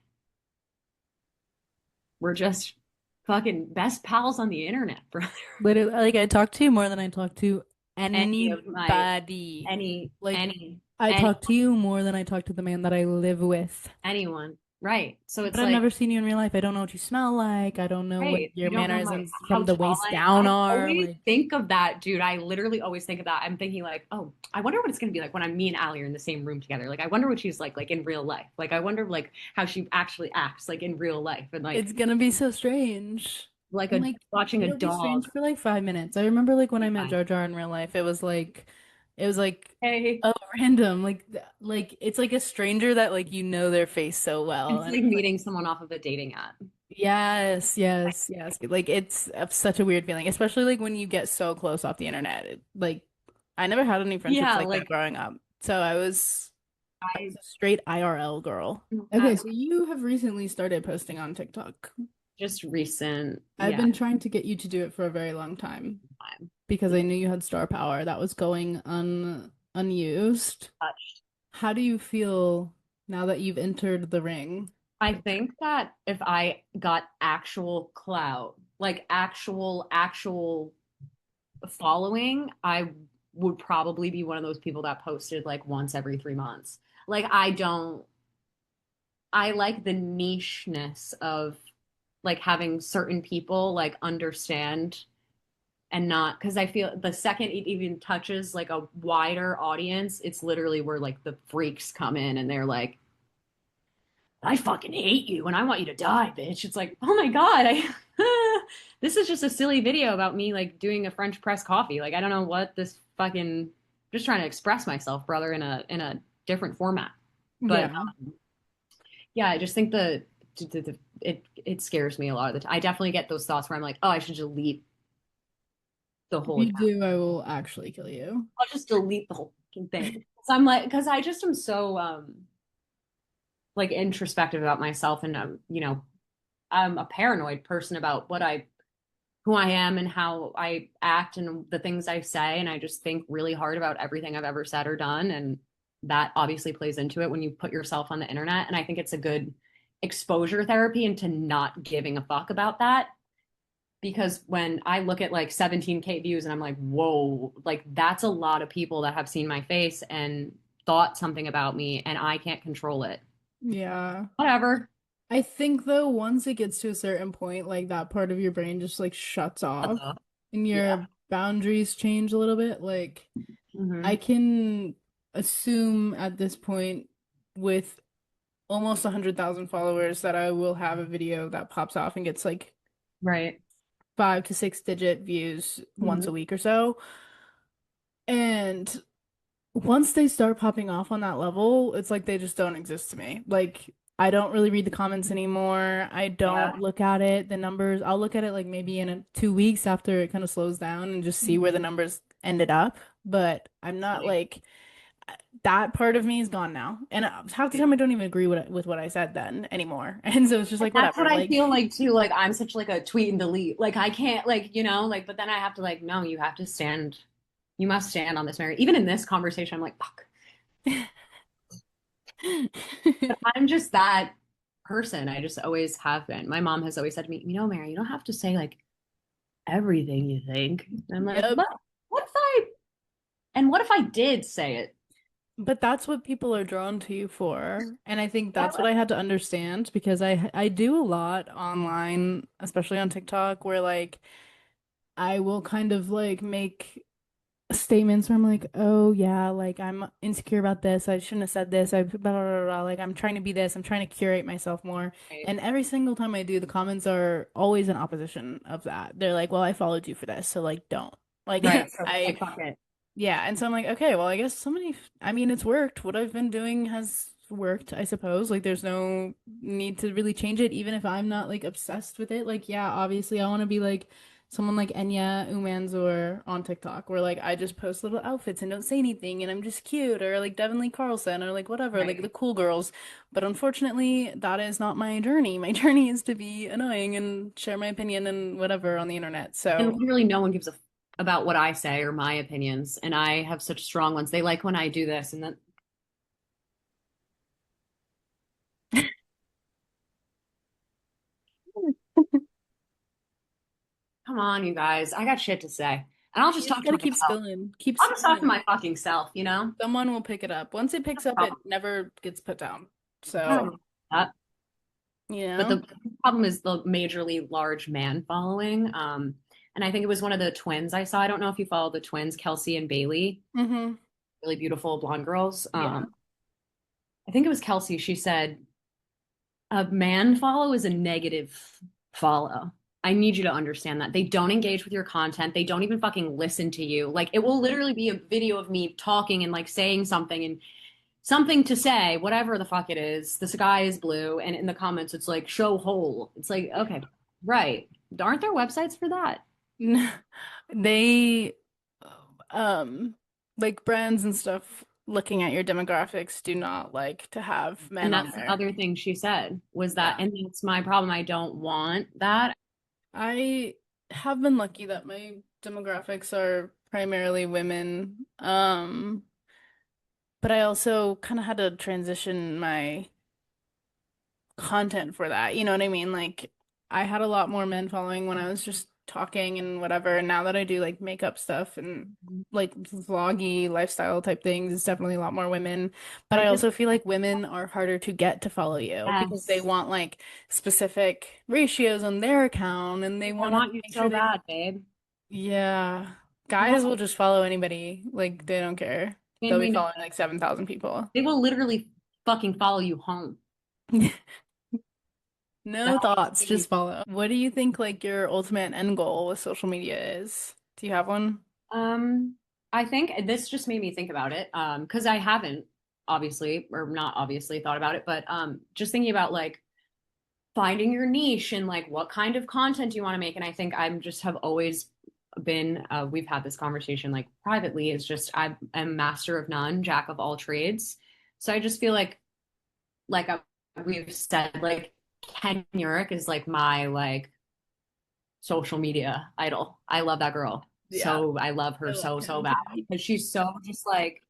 Speaker 1: we're just fucking best pals on the internet, brother.
Speaker 2: Literally, like I talk to you more than I talk to
Speaker 1: Any of my,
Speaker 2: anybody.
Speaker 1: any,
Speaker 2: Like
Speaker 1: any,
Speaker 2: I
Speaker 1: any,
Speaker 2: talk to you more than I talk to the man that I live with.
Speaker 1: anyone. Right. So
Speaker 2: But
Speaker 1: it's
Speaker 2: I've
Speaker 1: like,
Speaker 2: never seen you in real life. I don't know what you smell like. I don't know what
Speaker 1: right.
Speaker 2: your
Speaker 1: You don't know my
Speaker 2: mannerisms
Speaker 1: how
Speaker 2: from the
Speaker 1: tall
Speaker 2: waist
Speaker 1: I am.
Speaker 2: down
Speaker 1: I
Speaker 2: are.
Speaker 1: always
Speaker 2: Like
Speaker 1: think of that, dude. I literally always think of that. I'm thinking like, oh, I wonder what it's gonna be like when me and Ali are in the same room together. Like, I wonder what she's like in real life. Like, I wonder like how she actually acts like in real life and
Speaker 2: it's gonna be so strange.
Speaker 1: like
Speaker 2: And
Speaker 1: a
Speaker 2: like
Speaker 1: watching a
Speaker 2: it'll be
Speaker 1: dog.
Speaker 2: strange for like 5 minutes. I remember like when I met
Speaker 1: Fine.
Speaker 2: Jar Jar in real life, it was like
Speaker 1: Hey,
Speaker 2: oh random. Like it's like a stranger that like you know their face so well.
Speaker 1: it's
Speaker 2: And
Speaker 1: like
Speaker 2: it's like
Speaker 1: meeting someone off of a dating app.
Speaker 2: yes, yes, yes. Like it's such a weird feeling, especially like when you get so close off the internet. Like I never had any friendships
Speaker 1: Yeah,
Speaker 2: like that
Speaker 1: like
Speaker 2: growing up. So I was
Speaker 1: I
Speaker 2: a straight IRL girl.
Speaker 1: uh,
Speaker 2: Okay, so you have recently started posting on TikTok.
Speaker 1: just recent,
Speaker 2: I've
Speaker 1: yeah,
Speaker 2: been trying to get you to do it for a very long time
Speaker 1: time
Speaker 2: because I knew you had star power that was going unused.
Speaker 1: touched.
Speaker 2: How do you feel now that you've entered the ring?
Speaker 1: I think that if I got actual clout, like actual following, I would probably be one of those people that posted like once every 3 months. Like I like the nicheness of like having certain people like understand and not because I feel the second it even touches like a wider audience, it's literally where like the freaks come in and they're like, I fucking hate you and I want you to die, bitch. It's like, oh my God, I this is just a silly video about me like doing a French press coffee. Like I don't know what this fucking just trying to express myself, brother, in a different format. But
Speaker 2: Yeah,
Speaker 1: yeah, I just think it scares me a lot of the time. I definitely get those thoughts where I'm like, oh, I should delete the
Speaker 2: if
Speaker 1: whole
Speaker 2: you
Speaker 1: account.
Speaker 2: do, I will actually kill you.
Speaker 1: I'll just delete the whole fucking thing. So I'm like, because I just am so like introspective about myself and you know, I'm a paranoid person about who I am and how I act and the things I say. And I just think really hard about everything I've ever said or done. And that obviously plays into it when you put yourself on the internet. And I think it's a good exposure therapy into not giving a fuck about that. because when I look at like 17K views and I'm like, whoa, like that's a lot of people that have seen my face and thought something about me and I can't control it.
Speaker 2: Yeah.
Speaker 1: Whatever.
Speaker 2: I think though, once it gets to a certain point, like that part of your brain just like shuts off and
Speaker 1: Yeah.
Speaker 2: your boundaries change a little bit. Like I
Speaker 1: Hmm.
Speaker 2: can assume at this point with almost 100,000 followers that I will have a video that pops off and gets like
Speaker 1: Right.
Speaker 2: 5 to 6 digit views once
Speaker 1: Hmm.
Speaker 2: a week or so. And once they start popping off on that level, it's like they just don't exist to me. Like I don't really read the comments anymore. I
Speaker 1: Yeah.
Speaker 2: don't look at it, the numbers. I'll look at it like maybe in 2 weeks after it kind of slows down and just see where the
Speaker 1: Mhm.
Speaker 2: numbers ended up. But I'm not
Speaker 1: Like,
Speaker 2: like that part of me is gone now. And half the time I don't even agree with what I said then anymore. And so it's just like
Speaker 1: that's what
Speaker 2: whatever.
Speaker 1: I
Speaker 2: Like
Speaker 1: feel like too. Like I'm such like a tweet and delete. Like I can't like, like, but then I have to like, no, you have to stand, you must stand on this, Mary. Even in this conversation, I'm like, fuck. But I'm just that person. I just always have been. My mom has always said to me, Mary, you don't have to say like everything you think. And I'm like,
Speaker 2: Yep.
Speaker 1: but what if I did say it?
Speaker 2: But that's what people are drawn to you for. And I think that's what I had to understand because I do a lot online, especially on TikTok, where like I will kind of like make statements where I'm like, "Oh yeah, like I'm insecure about this. I shouldn't have said this. I blah, blah, blah, blah. Like I'm trying to be this. I'm trying to curate myself more."
Speaker 1: Right.
Speaker 2: And every single time I do, the comments are always in opposition of that. They're like, "Well, I followed you for this, so like don't." Like
Speaker 1: Right. So
Speaker 2: I
Speaker 1: like fuck it.
Speaker 2: yeah, and so I'm like, okay, well, I guess I mean, it's worked. What I've been doing has worked, I suppose. Like, there's no need to really change it, even if I'm not like obsessed with it. Like, yeah, obviously, I want to be like someone like Enya Umanzor on TikTok, where like I just post little outfits and don't say anything, and I'm just cute, or like Devin Lee Carlson, or like whatever, like the
Speaker 1: Right.
Speaker 2: cool girls. But unfortunately, that is not my journey. My journey is to be annoying and share my opinion and whatever on the internet.
Speaker 1: And
Speaker 2: So.
Speaker 1: literally no one gives a about what I say or my opinions. And I have such strong ones. They like when I do this and then come on, you guys. I got shit to say. And I'll just
Speaker 2: You just
Speaker 1: talk to
Speaker 2: gotta keep
Speaker 1: myself.
Speaker 2: spilling. Keep
Speaker 1: I'll just talk to
Speaker 2: spilling.
Speaker 1: my fucking self, you know?
Speaker 2: Someone will pick it up. Once it picks up, it
Speaker 1: Problem.
Speaker 2: never gets put down.
Speaker 1: I don't
Speaker 2: So,
Speaker 1: know that.
Speaker 2: you
Speaker 1: But
Speaker 2: know?
Speaker 1: the problem is the majorly large man following. And I think it was one of the twins I saw. I don't know if you follow the twins, Kelsey and Bailey,
Speaker 2: Hmm.
Speaker 1: really beautiful blonde girls.
Speaker 2: Yeah.
Speaker 1: I think it was Kelsey. She said, a man follow is a negative follow. I need you to understand that. They don't engage with your content. They don't even fucking listen to you. Like it will literally be a video of me talking and like saying something and something to say, whatever the fuck it is. The sky is blue. And in the comments, it's like show whole. It's like,
Speaker 2: Yeah.
Speaker 1: okay, right. Aren't there websites for that?
Speaker 2: They, um, like brands and stuff looking at your demographics do not like to have men
Speaker 1: And
Speaker 2: on
Speaker 1: that's the
Speaker 2: there.
Speaker 1: other thing she said was that,
Speaker 2: Yeah.
Speaker 1: and that's my problem. I don't want that.
Speaker 2: I have been lucky that my demographics are primarily women. But I also kind of had to transition my content for that. You know what I mean? Like I had a lot more men following when I was just talking and whatever. And now that I do like makeup stuff and like vloggy lifestyle type things, it's definitely a lot more women. But
Speaker 1: I
Speaker 2: I
Speaker 1: just,
Speaker 2: also feel like women are harder to get to follow you because they
Speaker 1: yes,
Speaker 2: want like specific ratios on their account and they
Speaker 1: I
Speaker 2: want to
Speaker 1: want you
Speaker 2: make sure
Speaker 1: so
Speaker 2: they,
Speaker 1: bad, babe.
Speaker 2: yeah.
Speaker 1: I want
Speaker 2: Guys will just follow anybody. Like they don't care. They'll be
Speaker 1: family.
Speaker 2: following like 7,000 people.
Speaker 1: They will literally fucking follow you home.
Speaker 2: No
Speaker 1: That's
Speaker 2: thoughts, just follow. What do you think like your ultimate end goal with social media is? Do you have one?
Speaker 1: um, I think this just made me think about it. Because I haven't obviously, or not obviously thought about it, but just thinking about like finding your niche and like what kind of content you want to make. And I think I'm just have always been, we've had this conversation like privately, is just I'm a master of none, jack of all trades. So I just feel like we've said, like Ken Urich is like my like social media idol. I love that girl.
Speaker 2: Yeah,
Speaker 1: So I love
Speaker 2: I
Speaker 1: her
Speaker 2: love
Speaker 1: so
Speaker 2: Ken
Speaker 1: bad
Speaker 2: too.
Speaker 1: because she's so just like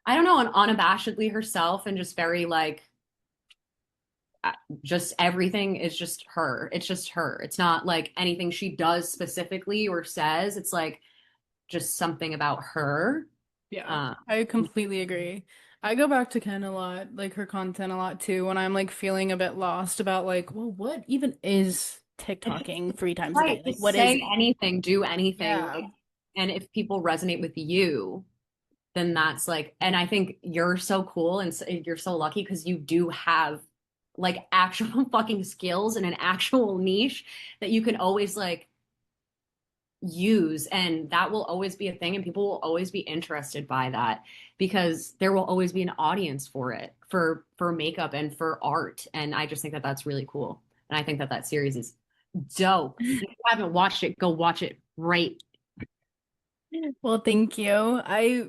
Speaker 1: I don't know, unabashedly herself and just very like just everything is just her. It's just her. It's not like anything she does specifically or says. It's like just something about her.
Speaker 2: Yeah,
Speaker 1: Uh,
Speaker 2: I completely agree. I go back to Ken a lot, like her content a lot too, when I'm like feeling a bit lost about like, well, what even is TikToking 3 times a
Speaker 1: right.
Speaker 2: day? Like,
Speaker 1: Just
Speaker 2: what is
Speaker 1: say
Speaker 2: it?
Speaker 1: anything, do anything.
Speaker 2: Yeah.
Speaker 1: Like, and if people resonate with you, then that's like, and I think you're so cool and you're so lucky because you do have like actual fucking skills and an actual niche that you can always like use, and that will always be a thing, and people will always be interested by that because there will always be an audience for it, for makeup and for art. And I just think that that's really cool, and I think that that series is dope. If you haven't watched it, go watch it right.
Speaker 2: Well, thank you. I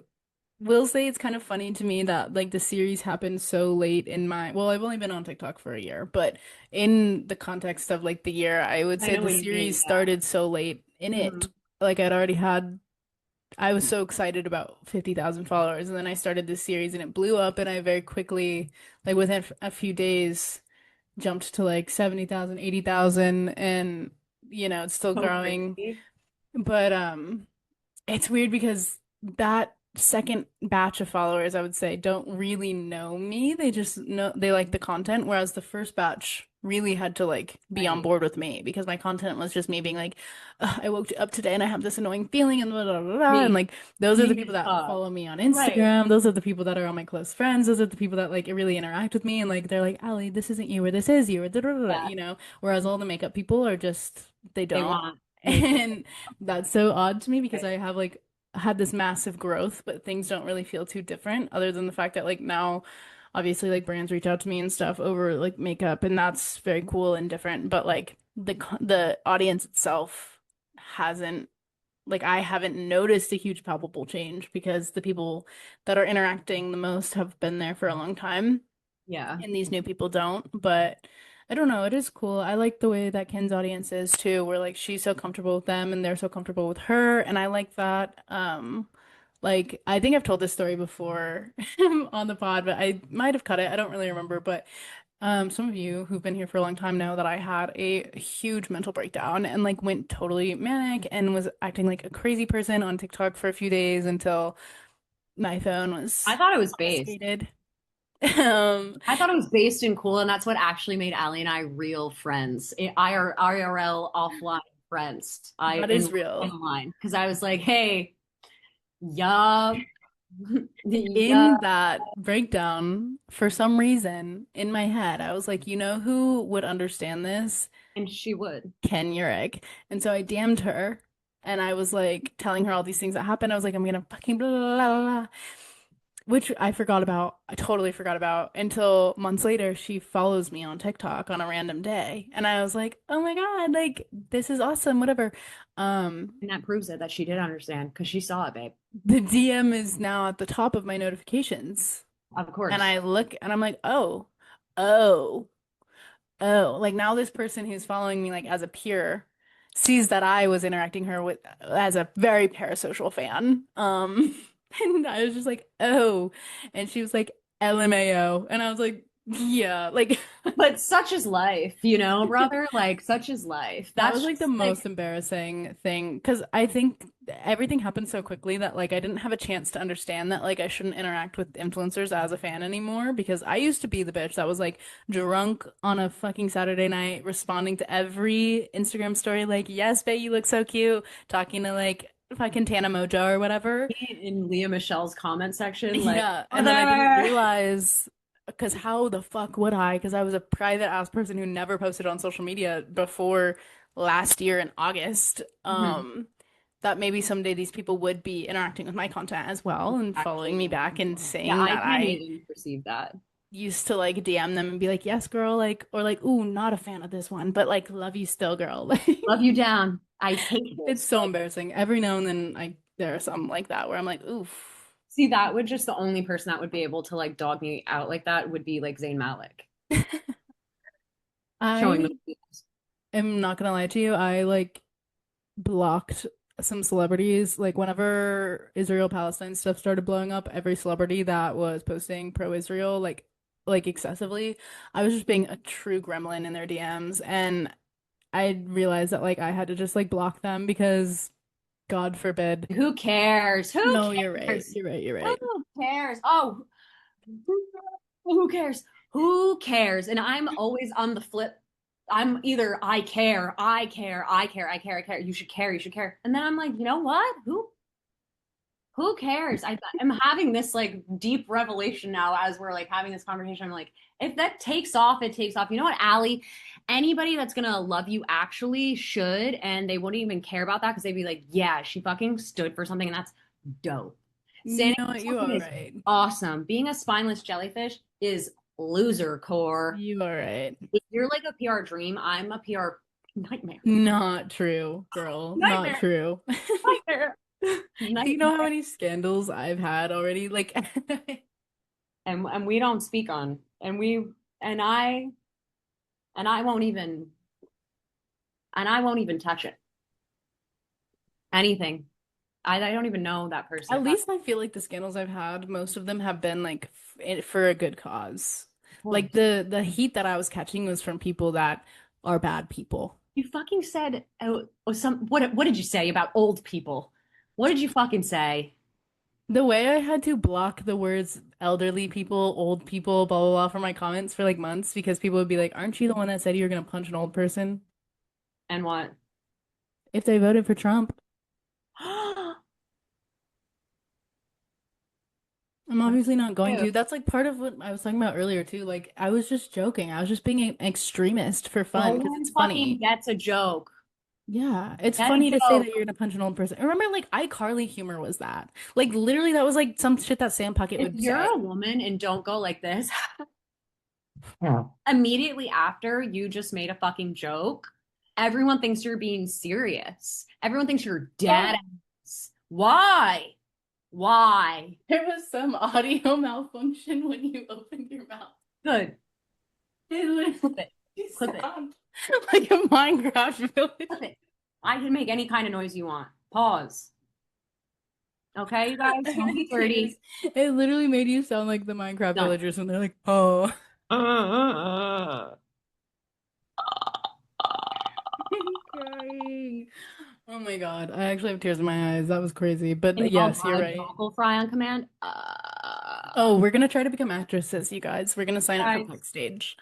Speaker 2: will say it's kind of funny to me that like the series happened so late in my, well, I've only been on TikTok for a year, but in the context of like the year, I would
Speaker 1: I
Speaker 2: say
Speaker 1: know
Speaker 2: the
Speaker 1: what you
Speaker 2: series
Speaker 1: mean. Yeah.
Speaker 2: started so late in it.
Speaker 1: Hmm.
Speaker 2: Like I'd already had, I was so excited about 50,000 followers, and then I started this series and it blew up, and I very quickly, like within a few days, jumped to like 70,000, 80,000, and it's still
Speaker 1: So
Speaker 2: growing.
Speaker 1: crazy.
Speaker 2: But it's weird because that second batch of followers, I would say, don't really know me. They just know they like the content, whereas the first batch really had to like be on
Speaker 1: Right.
Speaker 2: board with me because my content was just me being like, "Ugh, I woke up today and I have this annoying feeling and blah, blah, blah, blah." And
Speaker 1: Me.
Speaker 2: like those are the
Speaker 1: Me
Speaker 2: people
Speaker 1: as
Speaker 2: that
Speaker 1: fuck.
Speaker 2: follow me on
Speaker 1: Right.
Speaker 2: Instagram. Those are the people that are on my close friends. Those are the people that like really interact with me and like they're like, Ali, this isn't you or this is you or da, da, da, da,"
Speaker 1: Yeah.
Speaker 2: Whereas all the makeup people are just they
Speaker 1: They
Speaker 2: don't.
Speaker 1: want makeup.
Speaker 2: And that's so odd to me because
Speaker 1: Right.
Speaker 2: I have like had this massive growth, but things don't really feel too different other than the fact that like now obviously like brands reach out to me and stuff over like makeup and that's very cool and different, but like the audience itself hasn't like I haven't noticed a huge palpable change because the people that are interacting the most have been there for a long time
Speaker 1: Yeah.
Speaker 2: and these new people don't. But I don't know, it is cool. I like the way that Ken's audience is too, where like she's so comfortable with them and they're so comfortable with her, and I like that. Like I think I've told this story before on the pod, but I might have cut it. I don't really remember, but some of you who've been here for a long time know that I had a huge mental breakdown and like went totally manic and was acting like a crazy person on TikTok for a few days until my phone
Speaker 1: I
Speaker 2: was
Speaker 1: thought it was based.
Speaker 2: confiscated. Um,
Speaker 1: I thought it was based and cool, and that's what actually made Ali and I real friends. IRL offline friends. I
Speaker 2: that
Speaker 1: in
Speaker 2: is real.
Speaker 1: line because I was like, "Hey, yeah, yeah,"
Speaker 2: In that breakdown, for some reason, in my head, I was like, you know who would understand this?
Speaker 1: and she would.
Speaker 2: Ken Urich. And so I DM'd her and I was like telling her all these things that happened. I was like, I'm gonna fucking blah, blah, blah, blah, which I forgot about. I totally forgot about until months later, she follows me on TikTok on a random day. And I was like, oh my God, like this is awesome, whatever. Um,
Speaker 1: And that proves it that she did understand because she saw it, babe.
Speaker 2: the DM is now at the top of my notifications.
Speaker 1: Of
Speaker 2: And
Speaker 1: course.
Speaker 2: I look and I'm like, oh, oh, oh. Like now this person who's following me like as a peer sees that I was interacting her with as a very parasocial fan. And I was just like, oh. And she was like, LMAO. And I was like, yeah, like
Speaker 1: But such is life, you know, brother. Like such is life.
Speaker 2: that was
Speaker 1: That's
Speaker 2: like the
Speaker 1: just like
Speaker 2: most embarrassing thing because I think everything happened so quickly that like I didn't have a chance to understand that like I shouldn't interact with influencers as a fan anymore because I used to be the bitch that was like drunk on a fucking Saturday night responding to every Instagram story like, yes, babe, you look so cute, talking to like fucking Tana Mojo or whatever.
Speaker 1: in Leah Michelle's comment section, like,
Speaker 2: Yeah, and then I didn't
Speaker 1: mother.
Speaker 2: realize because how the fuck would I? Because I was a private ass person who never posted on social media before last year in August.
Speaker 1: Mhm.
Speaker 2: That maybe someday these people would be interacting with my content as well and following
Speaker 1: Actually,
Speaker 2: me back and
Speaker 1: yeah,
Speaker 2: saying
Speaker 1: I
Speaker 2: that
Speaker 1: can't
Speaker 2: I
Speaker 1: even perceive that.
Speaker 2: used to like DM them and be like, yes, girl, like, or like, ooh, not a fan of this one, but like, love you still, girl.
Speaker 1: Love you down. I hate
Speaker 2: It's
Speaker 1: this.
Speaker 2: so
Speaker 1: Like,
Speaker 2: embarrassing. Every now and then, there are some like that where I'm like, oof.
Speaker 1: see, that would just the only person that would be able to like dog me out like that would be like Zayn Malik showing
Speaker 2: I
Speaker 1: the.
Speaker 2: am not gonna lie to you. I like blocked some celebrities. Like whenever Israel Palestine stuff started blowing up, every celebrity that was posting pro-Israel, like like excessively. I was just being a true gremlin in their DMs, and I realized that like I had to just like block them because God forbid.
Speaker 1: Who cares? Who
Speaker 2: No, you're right.
Speaker 1: cares?
Speaker 2: You're right. You're right.
Speaker 1: Who cares? Oh, who cares? Who cares? And I'm always on the flip. I'm either I care, I care, I care, I care, I care. You should care, you should care. And then I'm like, you know what? Who cares? I'm having this like deep revelation now as we're like having this conversation. I'm like, if that takes off, it takes off. You know what, Allie? Anybody that's gonna love you actually should, and they wouldn't even care about that because they'd be like, yeah, she fucking stood for something, and that's dope.
Speaker 2: You
Speaker 1: Standing
Speaker 2: know
Speaker 1: for
Speaker 2: what? You
Speaker 1: something
Speaker 2: are
Speaker 1: is
Speaker 2: right.
Speaker 1: awesome. Being a spineless jellyfish is loser core.
Speaker 2: You are right.
Speaker 1: If you're like a PR dream, I'm a PR nightmare.
Speaker 2: Not true, girl. Not
Speaker 1: Nightmare.
Speaker 2: true.
Speaker 1: Nightmare.
Speaker 2: You know how
Speaker 1: Nightmare.
Speaker 2: many scandals I've had already? Like,
Speaker 1: And we don't speak on and I and I won't even touch it. Anything. I don't even know that person.
Speaker 2: at
Speaker 1: If that
Speaker 2: least I feel like the scandals I've had, most of them have been like for a good cause.
Speaker 1: of
Speaker 2: Like
Speaker 1: course.
Speaker 2: the heat that I was catching was from people that are bad people.
Speaker 1: You fucking said what did you say about old people? What did you fucking say?
Speaker 2: The way I had to block the words elderly people, old people, blah blah blah from my comments for like months because people would be like, "Aren't you the one that said you were gonna punch an old person
Speaker 1: And what?
Speaker 2: if they voted for Trump?" I'm obviously not going
Speaker 1: Ew.
Speaker 2: to. That's like part of what I was talking about earlier too. Like I was just joking. I was just being an extremist for
Speaker 1: No
Speaker 2: fun because it's
Speaker 1: one fucking
Speaker 2: funny.
Speaker 1: gets a joke.
Speaker 2: Yeah, it's
Speaker 1: Get a
Speaker 2: funny to say that
Speaker 1: joke.
Speaker 2: you're gonna punch an old person. And remember, like iCarly humor was that. Like literally, that was like some shit that Sam Puckett
Speaker 1: If
Speaker 2: would
Speaker 1: you're
Speaker 2: say.
Speaker 1: a woman and don't go like this, immediately after you just made a fucking joke, everyone thinks you're being serious. Everyone thinks you're dead
Speaker 2: Oh,
Speaker 1: ass. Why? Why?
Speaker 2: there was some audio malfunction when you opened your mouth.
Speaker 1: Good.
Speaker 2: It
Speaker 1: Clip
Speaker 2: literally
Speaker 1: it.
Speaker 2: you
Speaker 1: Clip it.
Speaker 2: sound like a Minecraft village.
Speaker 1: Clip it. I can make any kind of noise you want. Pause. Okay, you guys? Don't be
Speaker 2: Tears.
Speaker 1: dirty.
Speaker 2: It literally made you sound like the Minecraft
Speaker 1: Done.
Speaker 2: villagers when they're like, "Oh." I'm crying. Oh my God. I actually have tears in my eyes. That was crazy.
Speaker 1: Can
Speaker 2: But
Speaker 1: y'all
Speaker 2: yes, you're
Speaker 1: bud
Speaker 2: right.
Speaker 1: vocal fry on command?
Speaker 2: Oh, we're gonna try to become actresses, you guys. We're gonna sign up for
Speaker 1: Guys.
Speaker 2: backstage.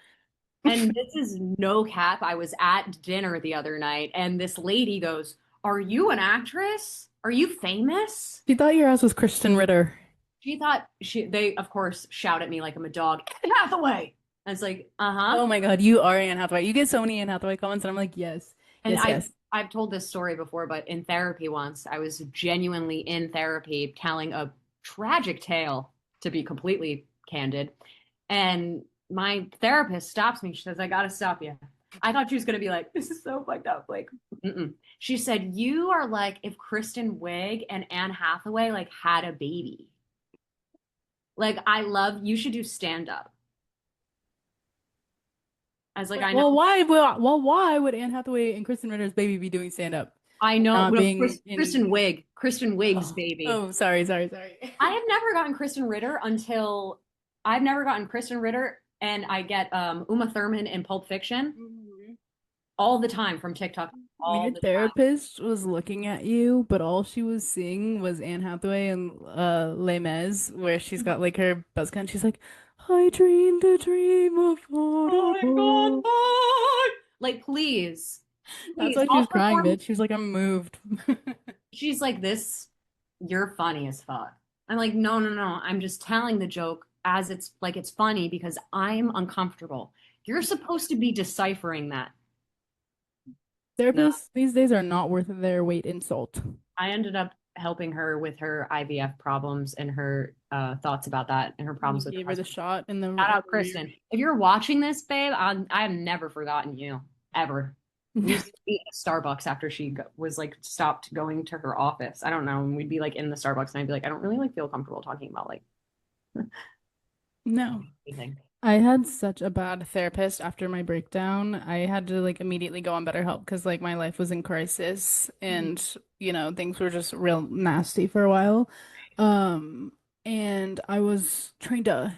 Speaker 1: And this is no cap. I was at dinner the other night, and this lady goes, are you an actress? Are you famous?
Speaker 2: She thought your ass was Kristen Ritter.
Speaker 1: She thought they, of course, shout at me like I'm a dog. Anne Hathaway. I was like, uh-huh.
Speaker 2: Oh my God, you are Anne Hathaway. You get so many Anne Hathaway comments, and I'm like, yes,
Speaker 1: And
Speaker 2: yes,
Speaker 1: I've
Speaker 2: yes.
Speaker 1: I've told this story before, but in therapy once, I was genuinely in therapy telling a tragic tale, to be completely candid. And my therapist stops me. She says, I gotta stop you. I thought she was gonna be like, this is so fucked up. Like, mm-mm. She said, you are like if Kristen Wiig and Anne Hathaway like had a baby. Like, I love you should do stand up. I was like, I know,
Speaker 2: Why would Anne Hathaway and Kristen Ritter's baby be doing stand up?
Speaker 1: I know.
Speaker 2: Not
Speaker 1: No,
Speaker 2: being in.
Speaker 1: Kristen Wiig's
Speaker 2: Oh,
Speaker 1: baby.
Speaker 2: oh, sorry.
Speaker 1: I have never gotten Kristen Ritter until I've never gotten Kristen Ritter, and I get Uma Thurman in Pulp Fiction
Speaker 2: Mhm.
Speaker 1: all the time from TikTok,
Speaker 2: When
Speaker 1: all
Speaker 2: your
Speaker 1: the time.
Speaker 2: therapist was looking at you, but all she was seeing was Anne Hathaway and Les Mis, where she's got like her buzz cut, and she's like, I dreamed a dream of
Speaker 1: I'm gone
Speaker 2: autumn.
Speaker 1: by. Like,
Speaker 2: That's
Speaker 1: please,
Speaker 2: why she
Speaker 1: all
Speaker 2: was crying,
Speaker 1: performance.
Speaker 2: bitch. She was like, I'm moved.
Speaker 1: She's like, this, you're funny as fuck. I'm like, no, no, no. I'm just telling the joke as it's like it's funny because I'm uncomfortable. You're supposed to be deciphering that. No.
Speaker 2: Therapists these days are not worth their weight in salt.
Speaker 1: I ended up helping her with her IVF problems and her thoughts about that and her
Speaker 2: You
Speaker 1: problems with her
Speaker 2: gave her the
Speaker 1: husband.
Speaker 2: shot in
Speaker 1: Shout
Speaker 2: the
Speaker 1: out,
Speaker 2: rear.
Speaker 1: Kristen. If you're watching this, babe, I have never forgotten you ever. We used to meet at Starbucks after she was like stopped going to her office. I don't know. And we'd be like in the Starbucks and I'd be like, I don't really like feel comfortable talking about like
Speaker 2: No.
Speaker 1: anything.
Speaker 2: I had such a bad therapist after my breakdown. I had to like immediately go on BetterHelp because like my life was in crisis
Speaker 1: Mhm.
Speaker 2: and things were just real nasty for a while. Um and I was trying to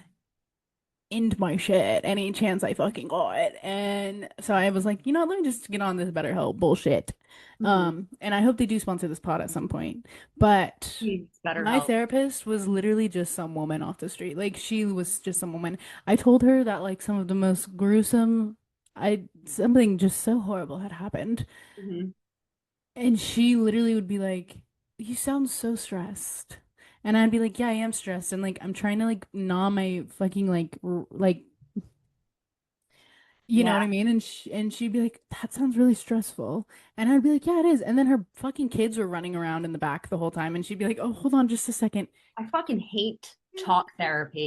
Speaker 2: end my shit any chance I fucking got. And so I was like, you know, let me just get on this BetterHelp bullshit.
Speaker 1: Mhm.
Speaker 2: And I hope they do sponsor this pod at some point. But
Speaker 1: Needs better
Speaker 2: my
Speaker 1: help.
Speaker 2: therapist was literally just some woman off the street. Like she was just some woman. I told her that like some of the most gruesome, I something just so horrible had happened.
Speaker 1: Mhm.
Speaker 2: And she literally would be like, "You sound so stressed." And I'd be like, "Yeah, I am stressed." And like I'm trying to like gnaw my fucking like you know
Speaker 1: Yeah,
Speaker 2: what I mean? And she'd be like, "That sounds really stressful." And I'd be like, "Yeah, it is." And then her fucking kids were running around in the back the whole time and she'd be like, "Oh, hold on just a second."
Speaker 1: I fucking hate talk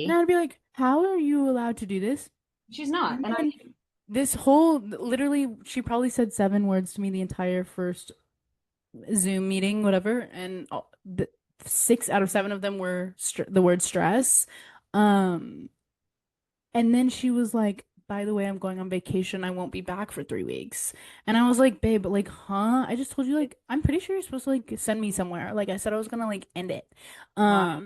Speaker 2: And
Speaker 1: therapy.
Speaker 2: I'd be like, "How are you allowed to do this?"
Speaker 1: She's not.
Speaker 2: And
Speaker 1: And
Speaker 2: then this whole literally she probably said 7 words to me the entire first Zoom meeting, whatever, and the 6 out of 7 of them were the word stress. Um, and then she was like, "By the way, I'm going on vacation. I won't be back for 3 weeks." And I was like, "Babe, but like, huh? I just told you like I'm pretty sure you're supposed to like send me somewhere. Like I said I was gonna like end it."
Speaker 1: wow.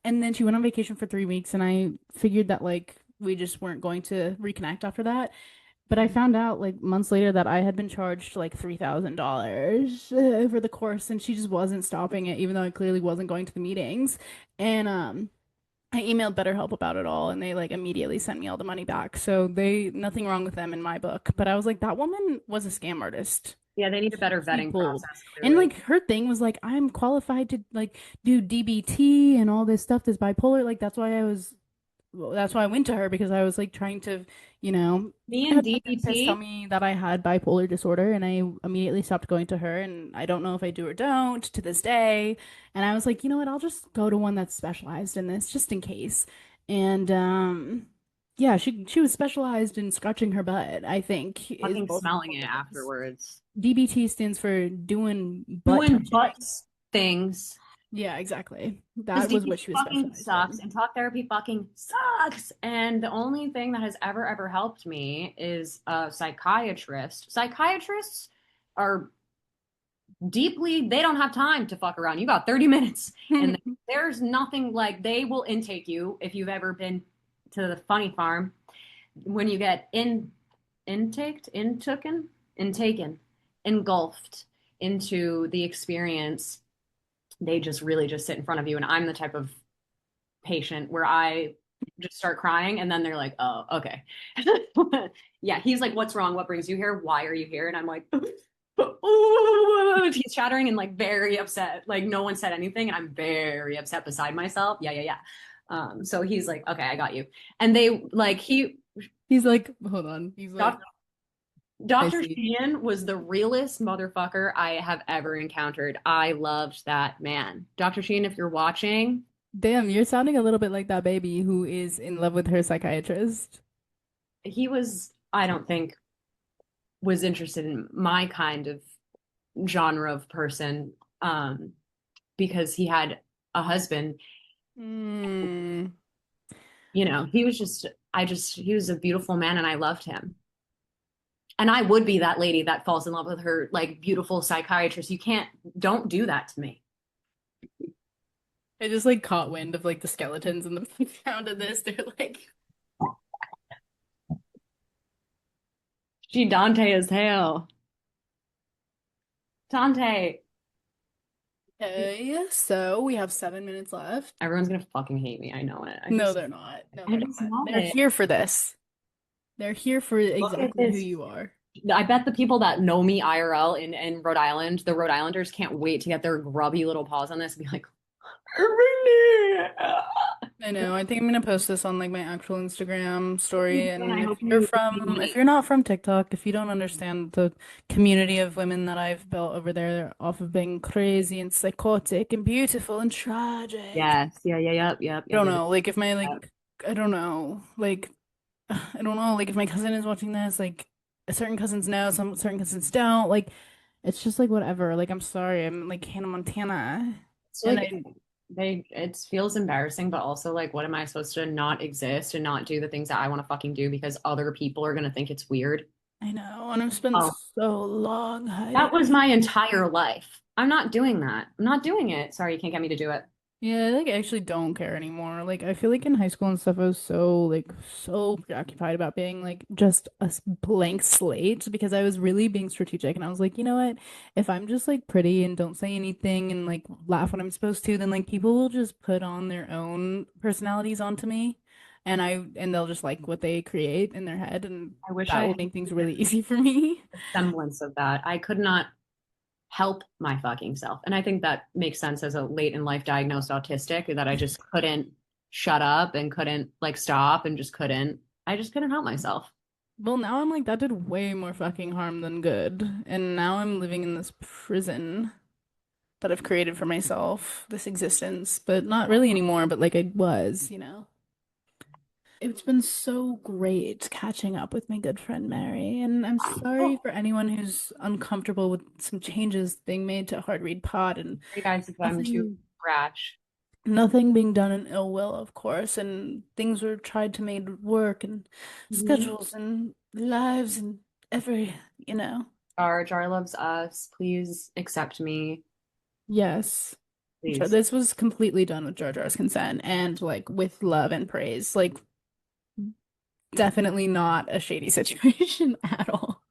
Speaker 2: And then she went on vacation for 3 weeks, and I figured that like we just weren't going to reconnect after that. But I found out like months later that I had been charged like $3,000 for the course, and she just wasn't stopping it, even though I clearly wasn't going to the meetings. And I emailed BetterHelp about it all, and they like immediately sent me all the money back. So they nothing wrong with them in my book. But I was like, that woman was a scam artist.
Speaker 1: Yeah, they need a
Speaker 2: She
Speaker 1: better
Speaker 2: needs to be
Speaker 1: vetting
Speaker 2: pulled.
Speaker 1: process,
Speaker 2: And
Speaker 1: clearly.
Speaker 2: like her thing was like, I'm qualified to like do DBT and all this stuff, this bipolar. Like that's why I went to her because I was like trying to, you know,
Speaker 1: Me
Speaker 2: I
Speaker 1: and
Speaker 2: had my therapist tell
Speaker 1: DBT,
Speaker 2: me that I had bipolar disorder and I immediately stopped going to her and I don't know if I do or don't to this day. And I was like, you know what, I'll just go to one that's specialized in this just in case. And yeah, she was specialized in scratching her butt, I think, is
Speaker 1: fucking
Speaker 2: both of
Speaker 1: smelling
Speaker 2: what
Speaker 1: it
Speaker 2: that was.
Speaker 1: afterwards.
Speaker 2: DBT stands for doing butt
Speaker 1: Doing
Speaker 2: touching.
Speaker 1: butts things.
Speaker 2: Yeah, exactly.
Speaker 1: Because
Speaker 2: That was what
Speaker 1: DBT
Speaker 2: she was
Speaker 1: fucking
Speaker 2: specialized
Speaker 1: sucks
Speaker 2: in.
Speaker 1: and talk therapy fucking sucks. And the only thing that has ever helped me is a psychiatrist. Psychiatrists are deeply, they don't have time to fuck around. You got 30 minutes. And there's nothing like they will intake you if you've ever been to the funny farm. When you get intaken, engulfed into the experience, they just really just sit in front of you. And I'm the type of patient where I just start crying and then they're like, oh, okay. Yeah, he's like, what's wrong? What brings you here? Why are you here? And I'm like, he's chattering and like very upset. Like no one said anything and I'm very upset beside myself. Yeah, yeah, yeah. So he's like, okay, I got you. And they like
Speaker 2: He's like, hold on. He's like,
Speaker 1: doc,
Speaker 2: I
Speaker 1: Dr.
Speaker 2: see.
Speaker 1: Sheehan was the realest motherfucker I have ever encountered. I loved that man. Dr. Sheehan, if you're watching,
Speaker 2: Damn, you're sounding a little bit like that baby who is in love with her psychiatrist.
Speaker 1: he was, I don't think, was interested in my kind of genre of person because he had a husband.
Speaker 2: Hmm.
Speaker 1: He was just, he was a beautiful man and I loved him. And I would be that lady that falls in love with her like beautiful psychiatrist. Don't do that to me.
Speaker 2: I just like caught wind of like the skeletons in the background of this. They're like,
Speaker 1: She Dante as hell. Dante.
Speaker 2: okay, so we have 7 minutes left.
Speaker 1: Everyone's gonna fucking hate me. I know it.
Speaker 2: No, they're not. No,
Speaker 1: I
Speaker 2: they're
Speaker 1: just
Speaker 2: not.
Speaker 1: know
Speaker 2: They're
Speaker 1: it.
Speaker 2: here for this. They're here for
Speaker 1: Look at
Speaker 2: exactly who
Speaker 1: this.
Speaker 2: you are.
Speaker 1: I bet the people that know me IRL in Rhode Island, the Rhode Islanders can't wait to get their grubby little paws on this and be like, really?
Speaker 2: I know. I think I'm gonna post this on like my actual Instagram story.
Speaker 1: And
Speaker 2: And
Speaker 1: I hope
Speaker 2: if you're not from TikTok, if you don't understand the community of women that I've built over there off of being crazy and psychotic and beautiful and tragic.
Speaker 1: yes, yeah, yeah, yep, yep,
Speaker 2: I
Speaker 1: yep,
Speaker 2: don't
Speaker 1: yep,
Speaker 2: know, like if my
Speaker 1: yep.
Speaker 2: like I don't know, like I don't know, like if my cousin is watching this, like certain cousins know, some certain cousins don't. Like it's just like whatever. Like I'm sorry, I'm like Hannah Montana.
Speaker 1: So
Speaker 2: And
Speaker 1: like
Speaker 2: I
Speaker 1: it feels embarrassing, but also like, what am I supposed to not exist and not do the things that I want to fucking do because other people are gonna think it's weird?
Speaker 2: I know, and I've spent
Speaker 1: Oh,
Speaker 2: so long
Speaker 1: that
Speaker 2: hiding.
Speaker 1: was my entire life. I'm not doing that. I'm not doing it. Sorry, you can't get me to do it.
Speaker 2: Yeah, like I actually don't care anymore. Like I feel like in high school and stuff, I was so preoccupied about being like just a blank slate because I was really being strategic and I was like, you know what? If I'm just like pretty and don't say anything and like laugh when I'm supposed to, then like people will just put on their own personalities onto me and they'll just like what they create in their head and
Speaker 1: I wish
Speaker 2: that
Speaker 1: I
Speaker 2: will
Speaker 1: had
Speaker 2: make things
Speaker 1: even
Speaker 2: really easy for me.
Speaker 1: a semblance of that. I could not help my fucking self. And I think that makes sense as a late in life diagnosed autistic that I just couldn't shut up and couldn't like stop and I just couldn't help myself.
Speaker 2: Well, now I'm like, that did way more fucking harm than good. And now I'm living in this prison that I've created for myself, this existence, but not really anymore, but like I was, you know. It's been so great catching up with my good friend Mary, and I'm sorry
Speaker 1: Oh,
Speaker 2: for anyone who's uncomfortable with some changes being made to Hard Read Pod and
Speaker 1: sorry guys if I'm too
Speaker 2: nothing
Speaker 1: brash.
Speaker 2: nothing being done in ill will, of course, and things were tried to make work and
Speaker 1: Mhm.
Speaker 2: schedules and lives and every, you know.
Speaker 1: Jar loves us. Please accept me.
Speaker 2: Yes.
Speaker 1: Please.
Speaker 2: This was completely done with Jar Jar's consent and like with love and praise. Like definitely not a shady situation at all.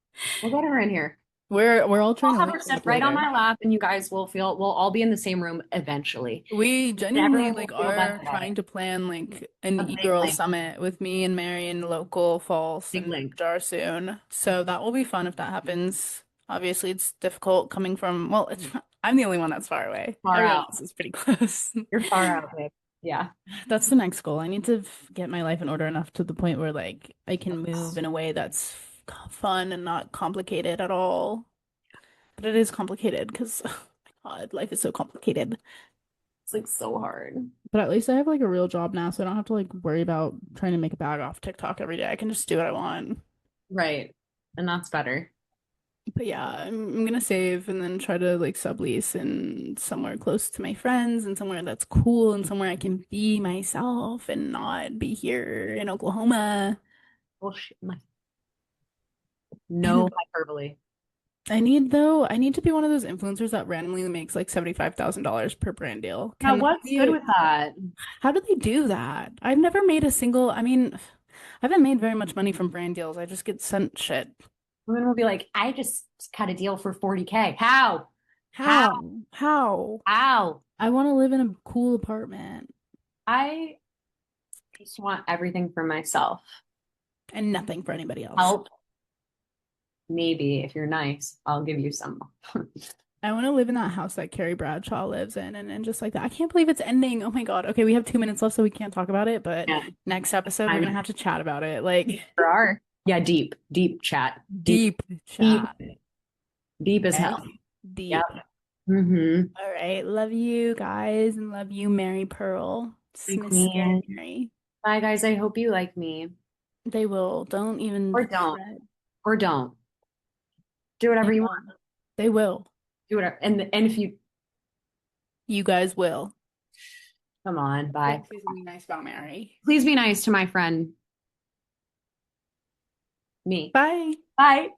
Speaker 1: We'll get her in here.
Speaker 2: We're all trying
Speaker 1: I'll
Speaker 2: to
Speaker 1: have
Speaker 2: link
Speaker 1: her sit
Speaker 2: up
Speaker 1: right on
Speaker 2: later.
Speaker 1: my lap and you guys will feel we'll all be in the same room eventually.
Speaker 2: We
Speaker 1: And
Speaker 2: genuinely
Speaker 1: everyone will
Speaker 2: like
Speaker 1: feel better
Speaker 2: are
Speaker 1: about it.
Speaker 2: trying to plan like an
Speaker 1: A big
Speaker 2: e-girl
Speaker 1: link.
Speaker 2: summit with me and Mary in local false
Speaker 1: Big
Speaker 2: and
Speaker 1: link.
Speaker 2: Jar soon. So that will be fun if that happens. Obviously, it's difficult coming from, well, it's I'm the only one that's far away.
Speaker 1: Far
Speaker 2: Everyone
Speaker 1: out.
Speaker 2: else is pretty close.
Speaker 1: You're far out, babe. Yeah.
Speaker 2: That's the next goal. I need to get my life in order enough to the point where like I can move in a way that's fun and not complicated at all. But it is complicated because, oh my God, life is so complicated.
Speaker 1: It's like so hard.
Speaker 2: But at least I have like a real job now, so I don't have to like worry about trying to make a bag off TikTok every day. I can just do what I want.
Speaker 1: Right. And that's better.
Speaker 2: But yeah, I'm gonna save and then try to like sublease in somewhere close to my friends and somewhere that's cool and somewhere I can be myself and not be here in Oklahoma.
Speaker 1: Bullshit. No
Speaker 2: And
Speaker 1: hyperbole.
Speaker 2: I need to be one of those influencers that randomly makes like $75,000 per brand deal.
Speaker 1: Now,
Speaker 2: Can that
Speaker 1: what's good
Speaker 2: be,
Speaker 1: with that?
Speaker 2: how do they do that? I've never made a single, I mean, I haven't made very much money from brand deals. I just get sent shit.
Speaker 1: Women will be like, I just cut a deal for 40K. How? How?
Speaker 2: How? How?
Speaker 1: How?
Speaker 2: I want to live in a cool apartment
Speaker 1: I just want everything for myself.
Speaker 2: and nothing for anybody else.
Speaker 1: Help, maybe if you're nice, I'll give you some.
Speaker 2: I want to live in that house that Carrie Bradshaw lives in and just like that. I can't believe it's ending. Oh my God. Okay, we have 2 minutes left, so we can't talk about it, but
Speaker 1: Yeah,
Speaker 2: next episode we're
Speaker 1: I
Speaker 2: gonna have to chat about it. Like
Speaker 1: there are. Yeah, deep, deep chat. Deep,
Speaker 2: deep
Speaker 1: deep,
Speaker 2: chat.
Speaker 1: deep as
Speaker 2: Okay.
Speaker 1: hell. Yep.
Speaker 2: Deep.
Speaker 1: Mm-hmm.
Speaker 2: All right. Love you guys and love you, Mary Pearl. It's
Speaker 1: Like
Speaker 2: Miss Scary
Speaker 1: me.
Speaker 2: Mary.
Speaker 1: Bye, guys. I hope you like me.
Speaker 2: They will. Don't even
Speaker 1: Or don't.
Speaker 2: fret.
Speaker 1: Or don't. Do
Speaker 2: They
Speaker 1: whatever you
Speaker 2: will.
Speaker 1: want.
Speaker 2: They will.
Speaker 1: Do whatever. And if you
Speaker 2: You guys will.
Speaker 1: come on, bye.
Speaker 2: Please be nice about Mary.
Speaker 1: Please be nice to my friend, me.
Speaker 2: Bye.
Speaker 1: Bye.